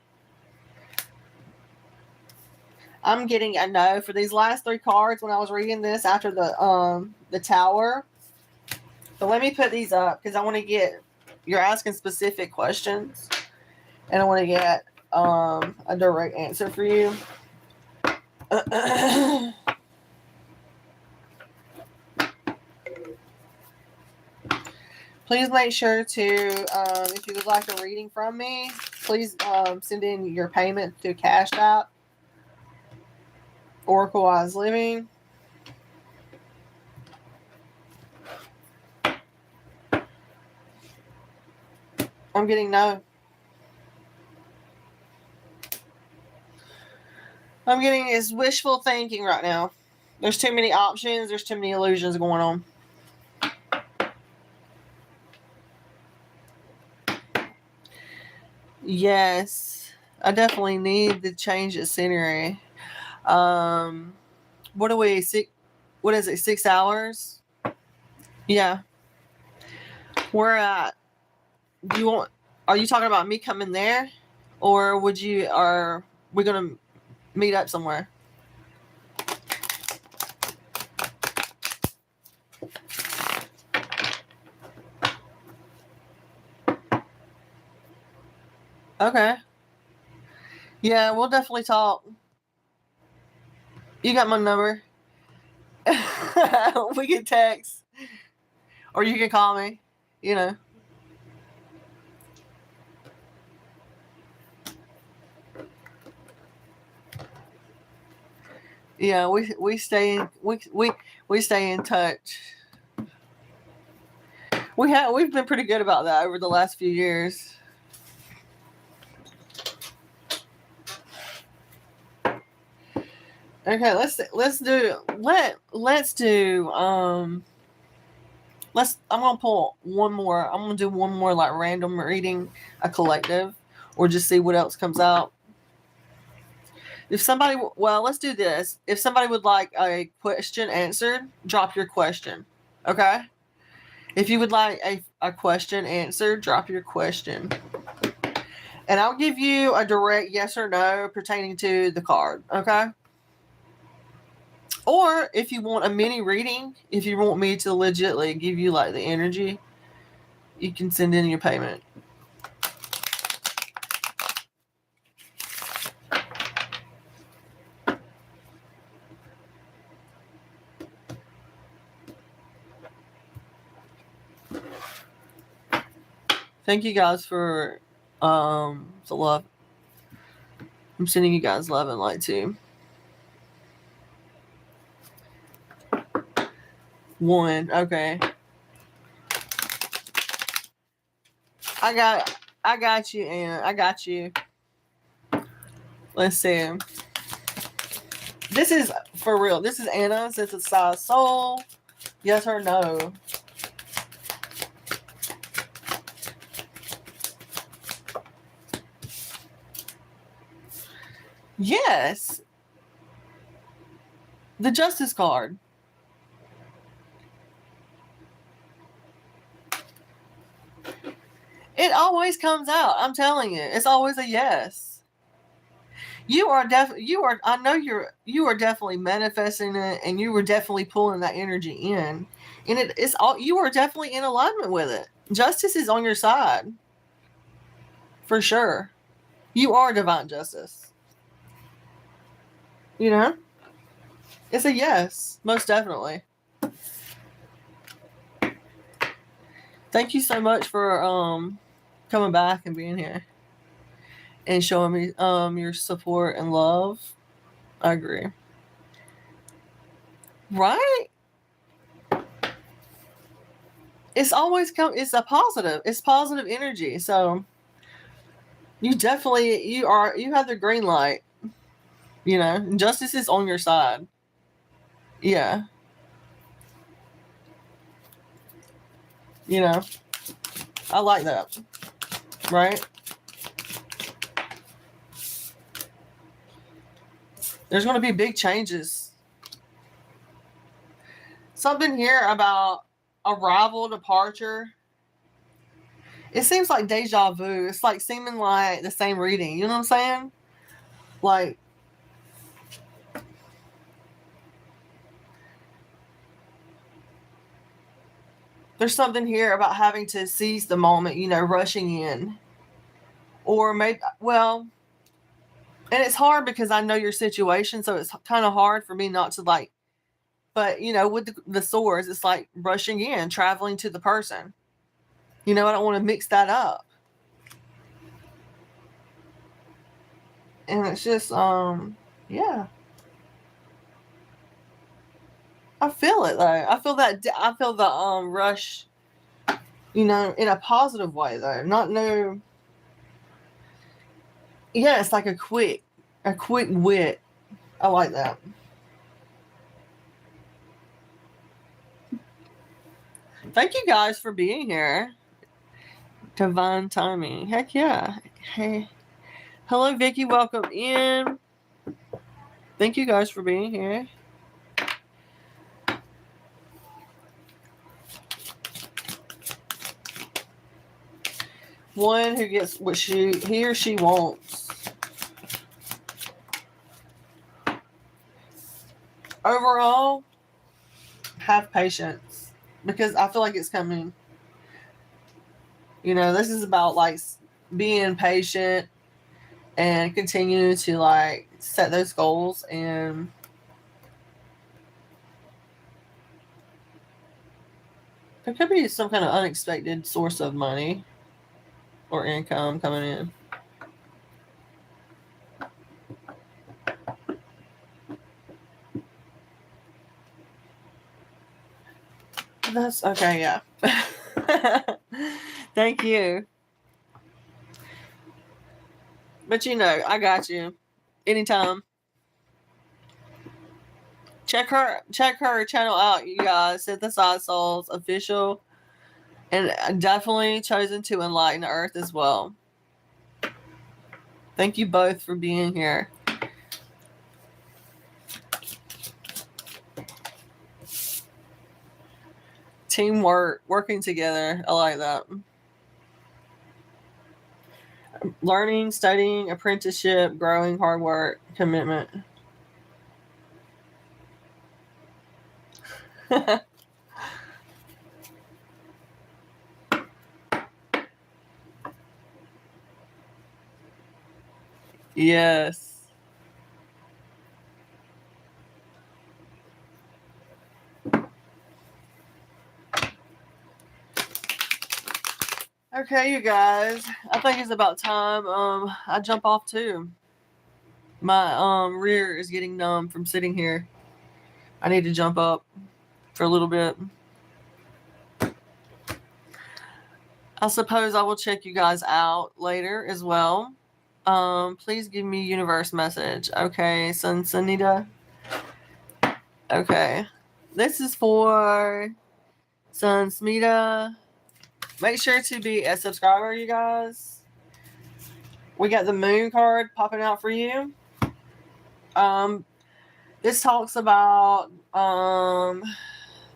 I'm getting a no for these last three cards when I was reading this after the Tower. But let me put these up because I want to get, you're asking specific questions, and I want to get a direct answer for you. Please make sure to, if you would like a reading from me, please send in your payment to Cash App, OracleWiseLiving. I'm getting no. I'm getting is wishful thinking right now. There's too many options. There's too many illusions going on. Yes, I definitely need to change the scenery. What are we? What is it? 6 hours? Yeah. Where at? Are you talking about me coming there, or are we gonna meet up somewhere? Okay. Yeah, we'll definitely talk. You got my number. We can text. Or you can call me. You know. Yeah, we stay in we stay in touch. We've been pretty good about that over the last few years. Okay, let's do I'm gonna pull one more. I'm gonna do one more like random reading, a collective, or just see what else comes out. If somebody, well, let's do this. If somebody would like a question answered, drop your question. Okay? If you would like a question answered, drop your question. And I'll give you a direct yes or no pertaining to the card. Okay? Or if you want a mini reading, if you want me to legitimately give you like the energy, you can send in your payment. Thank you guys for the love. I'm sending you guys love and light too. 1. Okay. I got you, Anna. I got you. Let's see. This is for real. This is Anna. Since it's size soul. Yes or no? Yes. The Justice card. It always comes out. I'm telling you. It's always a yes. You are I know you are definitely manifesting it, and you were definitely pulling that energy in. And it's all, you are definitely in alignment with it. Justice is on your side. For sure. You are divine justice. You know? It's a yes, most definitely. Thank you so much for coming back and being here and showing me your support and love. I agree. Right? It's always it's a positive. It's positive energy. So you have the green light. You know, justice is on your side. Yeah. You know, I like that. Right? There's going to be big changes. Something here about arrival, departure. It seems like deja vu. It's like seeming like the same reading. You know what I'm saying? Like, there's something here about having to seize the moment, you know, rushing in. Or maybe, well, and it's hard because I know your situation, so it's kind of hard for me not to like, but, you know, with the swords, it's like rushing in, traveling to the person. You know, I don't want to mix that up. And it's just, yeah. I feel it though. I feel the rush, you know, in a positive way though. Not no. Yeah, it's like a quick wit. I like that. Thank you guys for being here. Divine timing. Heck yeah. Hey. Hello, Vicky. Welcome in. Thank you guys for being here. One who gets what he or she wants. Overall, have patience because I feel like it's coming. You know, this is about like being patient, and continue to like set those goals. And there could be some kind of unexpected source of money or income coming in. That's okay, yeah. Thank you. But you know, I got you. Anytime. Check her channel out, you guys. Synthesized Souls official. And definitely chosen to enlighten the earth as well. Thank you both for being here. Teamwork, working together. I like that. Learning, studying, apprenticeship, growing, hard work, commitment. Yes. Okay, you guys. I think it's about time I jump off too. My rear is getting numb from sitting here. I need to jump up for a little bit. I suppose I will check you guys out later as well. Please give me universe message. Okay, Sunita. Okay. This is for Smita. Make sure to be a subscriber, you guys. We got the moon card popping out for you. This talks about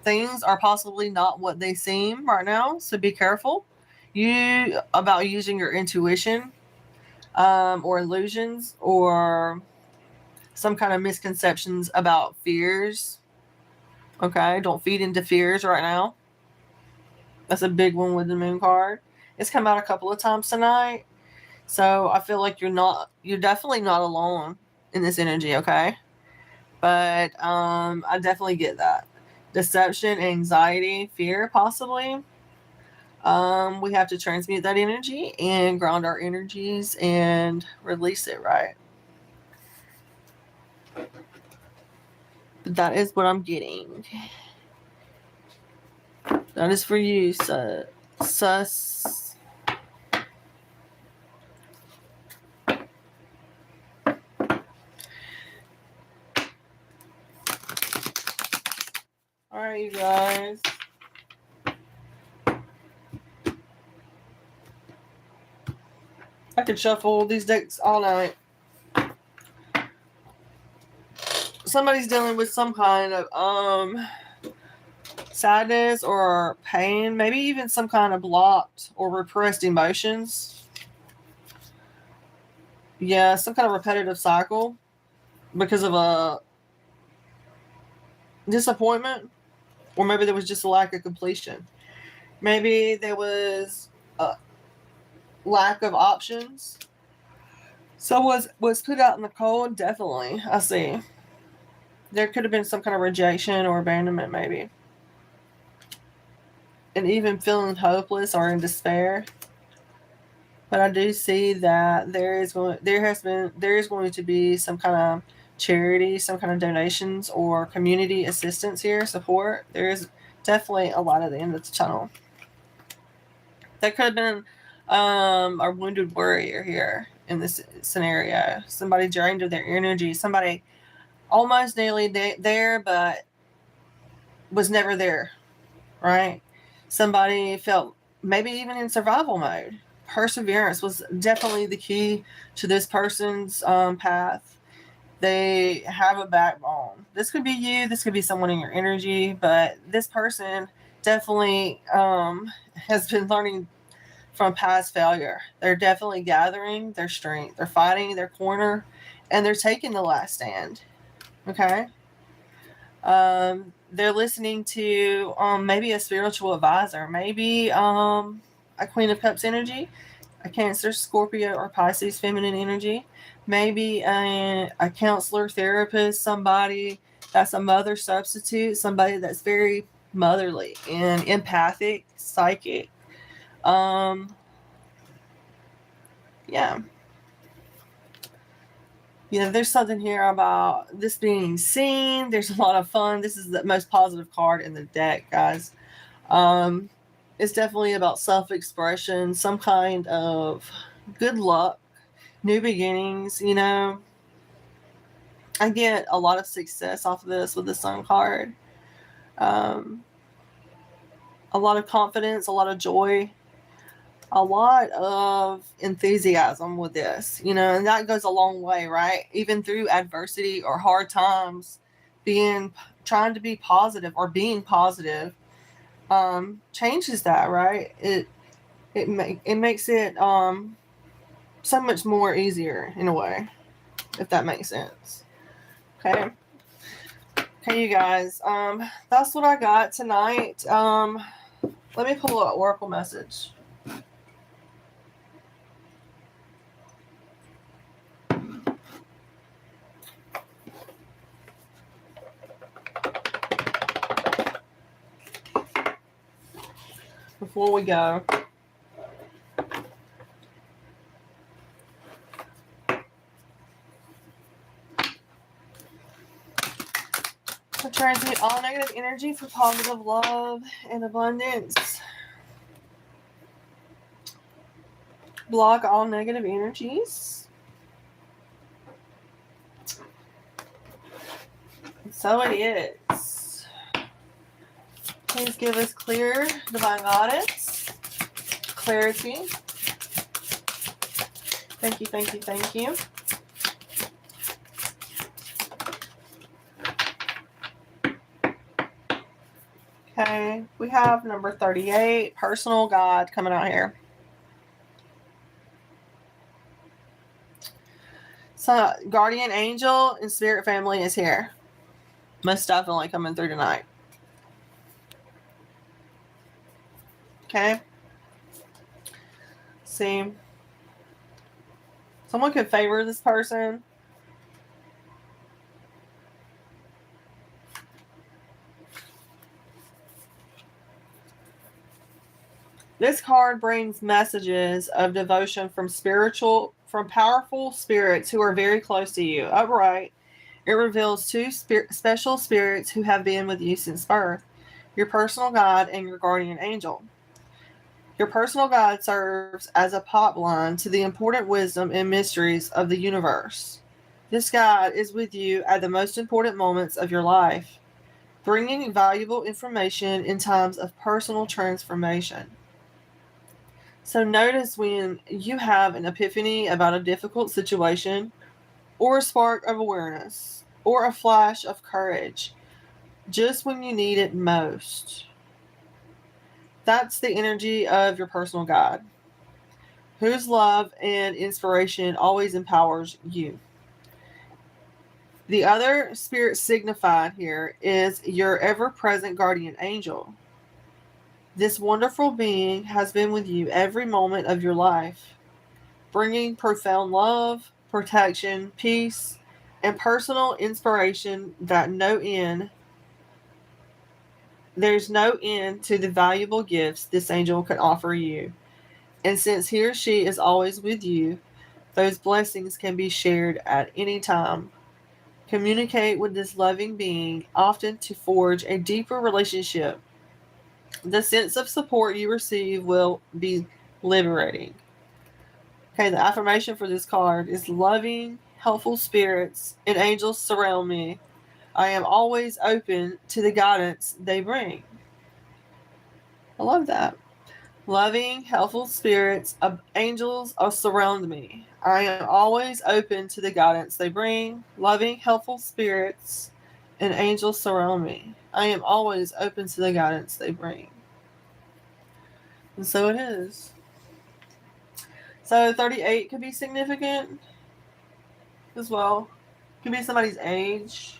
things are possibly not what they seem right now, so be careful. About using your intuition, or illusions, or some kind of misconceptions about fears. Okay, don't feed into fears right now. That's a big one with the moon card. It's come out a couple of times tonight. So I feel like you're definitely not alone in this energy, okay? But I definitely get that. Deception, anxiety, fear, possibly. We have to transmute that energy and ground our energies and release it, right? But that is what I'm getting. That is for you, sus. All right, you guys. I could shuffle these decks all night. Somebody's dealing with some kind of sadness or pain, maybe even some kind of blocked or repressed emotions. Yeah, some kind of repetitive cycle because of a disappointment, or maybe there was just a lack of completion. Maybe there was a lack of options. So was put out in the cold. Definitely, I see. There could have been some kind of rejection or abandonment, maybe. And even feeling hopeless or in despair. But I do see that there is going to be some kind of charity, some kind of donations or community assistance here, support. There is definitely a light at the end of the tunnel. That could have been a wounded warrior here in this scenario. Somebody drained of their energy. Somebody almost nearly there, but was never there, right? Somebody felt maybe even in survival mode. Perseverance was definitely the key to this person's path. They have a backbone. This could be you. This could be someone in your energy. But this person definitely has been learning from past failure. They're definitely gathering their strength. They're fighting their corner. And they're taking the last stand. Okay? They're listening to maybe a spiritual advisor. Maybe a Queen of Cups energy. a Cancer, Scorpio, or Pisces feminine energy. Maybe a counselor, therapist, somebody that's a mother substitute, somebody that's very motherly and empathic, psychic. Yeah. You know, there's something here about this being seen. There's a lot of fun. This is the most positive card in the deck, guys. It's definitely about self-expression, some kind of good luck, new beginnings. You know, I get a lot of success off of this with the Sun card. A lot of confidence, a lot of joy, a lot of enthusiasm with this, you know, and that goes a long way, right? Even through adversity or hard times, trying to be positive or being positive changes that, right? It makes it so much more easier in a way, if that makes sense. Okay, you guys, that's what I got tonight. Let me pull an oracle message. Before we go. To transmute all negative energy for positive love and abundance. Block all negative energies. So it is. Please give us clear divine guidance, clarity. Thank you, thank you, thank you. Okay, we have number 38, personal guide, coming out here. So, guardian angel and spirit family is here. Most definitely coming through tonight. Okay. See. Someone could favor this person. This card brings messages of devotion from powerful spirits who are very close to you. Upright, it reveals two special spirits who have been with you since birth, your personal guide and your guardian angel. Your personal guide serves as a pipeline to the important wisdom and mysteries of the universe. This guide is with you at the most important moments of your life, bringing valuable information in times of personal transformation. So notice when you have an epiphany about a difficult situation, or a spark of awareness, or a flash of courage, just when you need it most. That's the energy of your personal guide, whose love and inspiration always empowers you. The other spirit signified here is your ever-present guardian angel. This wonderful being has been with you every moment of your life, bringing profound love, protection, peace, and personal inspiration there's no end to the valuable gifts this angel can offer you. And since he or she is always with you, those blessings can be shared at any time. Communicate with this loving being, often to forge a deeper relationship. The sense of support you receive will be liberating. Okay, the affirmation for this card is loving, helpful spirits and angels surround me. I am always open to the guidance they bring. I love that. Loving, helpful spirits of angels surround me. I am always open to the guidance they bring. Loving, helpful spirits and angels surround me. I am always open to the guidance they bring. And so it is. So 38 could be significant as well. Could be somebody's age.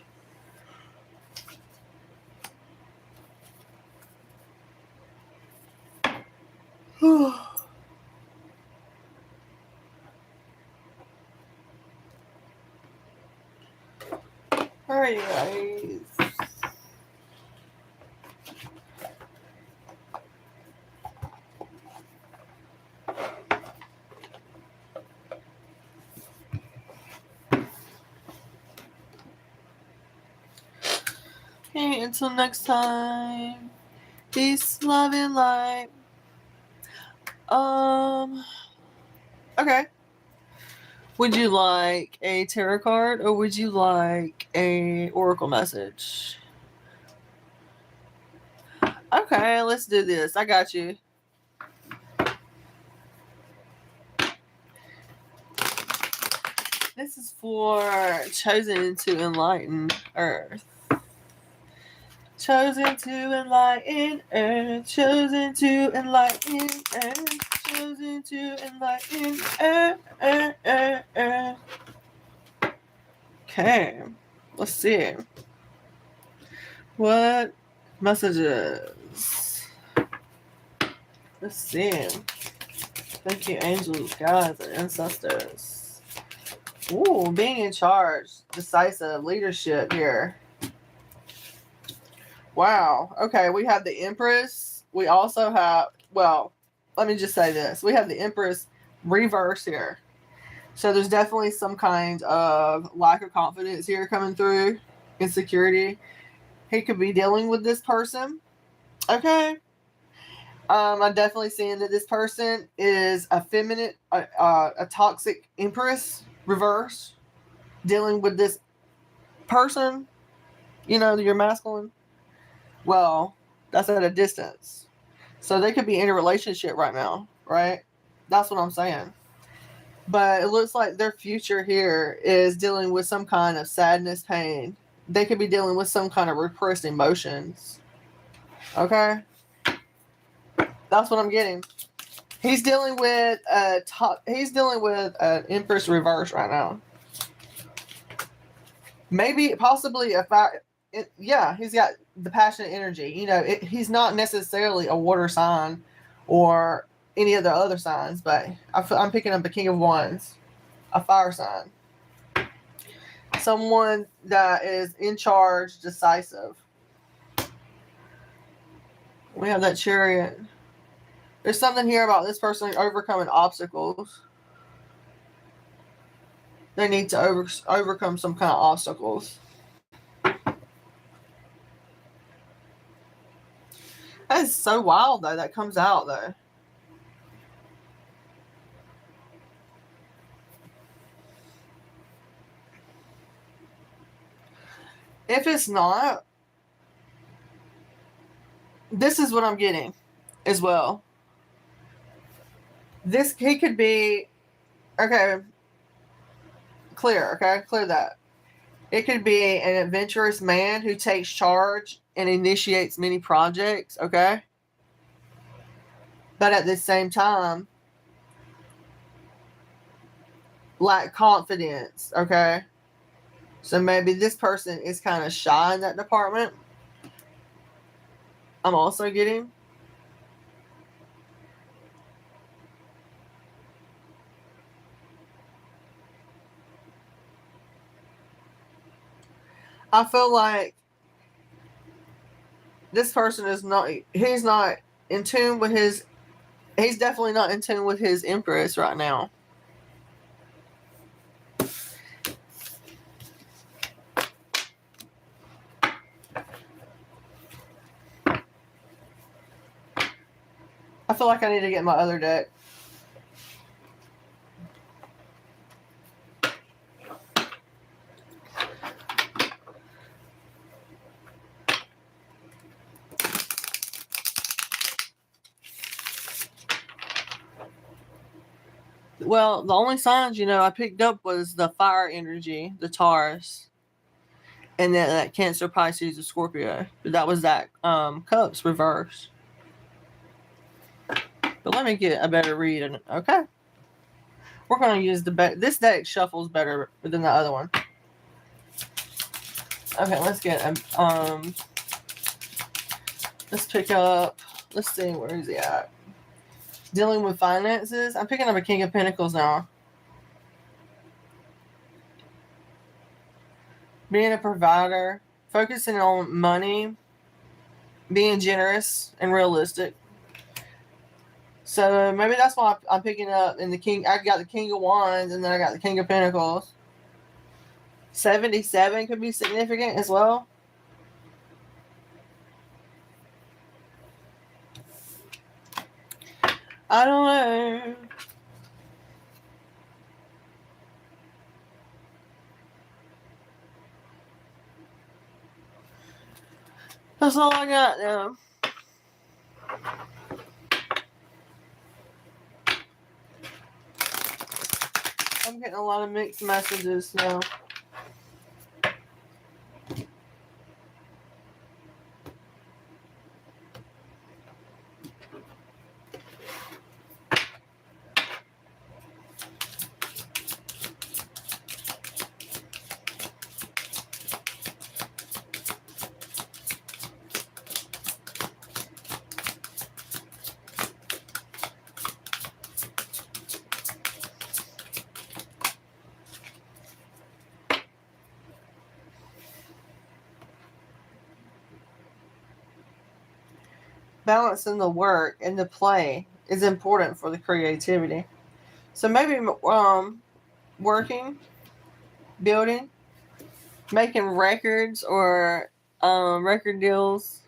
Alright, you guys. Okay, until next time. Peace, love, and light. Okay. Would you like a tarot card or would you like a oracle message? Okay, let's do this. I got you. This is for chosen to enlighten Earth. Chosen to enlighten Earth. Chosen to enlighten Earth. Chosen to enlighten Earth. Okay, let's see. What messages? Let's see. Thank you, angels, guides, and ancestors. Ooh, being in charge, decisive leadership here. Wow. Okay, we have the Empress. We also have, well, let me just say this. We have the Empress reverse here. So there's definitely some kind of lack of confidence here coming through. Insecurity. He could be dealing with this person. Okay. I'm definitely seeing that this person is a feminine, a toxic Empress reverse, dealing with this person. You know, you're masculine. Well, that's at a distance. So they could be in a relationship right now, right? That's what I'm saying. But it looks like their future here is dealing with some kind of sadness, pain. They could be dealing with some kind of repressed emotions. Okay? That's what I'm getting. He's dealing with an Empress reverse right now. Maybe, possibly a fire. Yeah, he's got the passionate energy. You know, he's not necessarily a water sign or any of the other signs, but I'm picking up a King of Wands, a fire sign. Someone that is in charge, decisive. We have that Chariot. There's something here about this person overcoming obstacles. They need to overcome some kind of obstacles. That is so wild, though. That comes out, though. If it's not, this is what I'm getting as well. He could be, okay, clear that. It could be an adventurous man who takes charge and initiates many projects, okay? But at the same time, lack confidence, okay? So maybe this person is kind of shy in that department. I'm also getting. I feel like this person is not, he's not in tune with he's definitely not in tune with his Empress right now. I feel like I need to get my other deck. Well, the only signs, I picked up was the fire energy, the Taurus, and then that Cancer, Pisces, and Scorpio. But that was that Cups reverse. But let me get a better read. Okay. We're going to use this deck shuffles better than the other one. Okay, let's get let's pick up, let's see, where is he at? Dealing with finances. I'm picking up a King of Pentacles now. being a provider, focusing on money, being generous and realistic. So maybe that's why I'm picking up in the King. I got the King of Wands and then I got the King of Pentacles. 77 could be significant as well. I don't know. That's all I got now. I'm getting a lot of mixed messages now. Balancing the work and the play is important for the creativity. So maybe working, building, making records or record deals,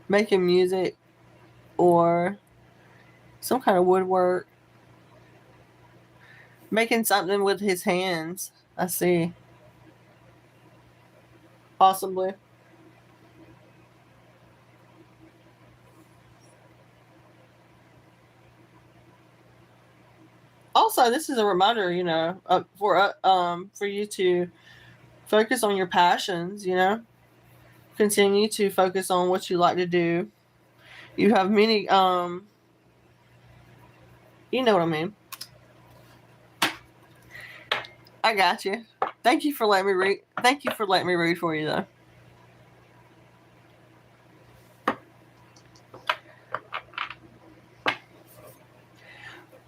making music or some kind of woodwork, making something with his hands. I see. Possibly. Also, this is a reminder, you know, for you to focus on your passions, you know. Continue to focus on what you like to do. You have many you know what I mean. I got you. Thank you for letting me read. Thank you for letting me read for you though.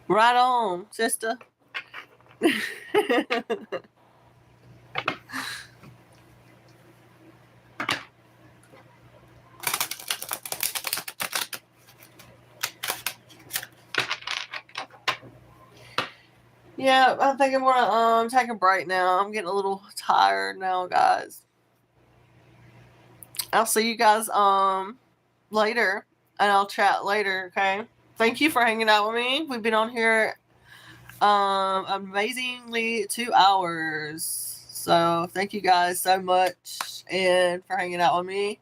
Right on, sister. Yeah, I think I'm gonna take a break now. I'm getting a little tired now, guys. I'll see you guys later, and I'll chat later. Okay. Thank you for hanging out with me. We've been on here amazingly 2 hours. So thank you guys so much and for hanging out with me.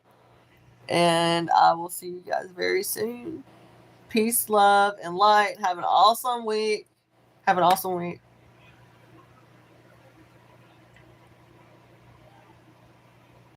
And I will see you guys very soon. Peace, love, and light. Have an awesome week. Have an awesome week.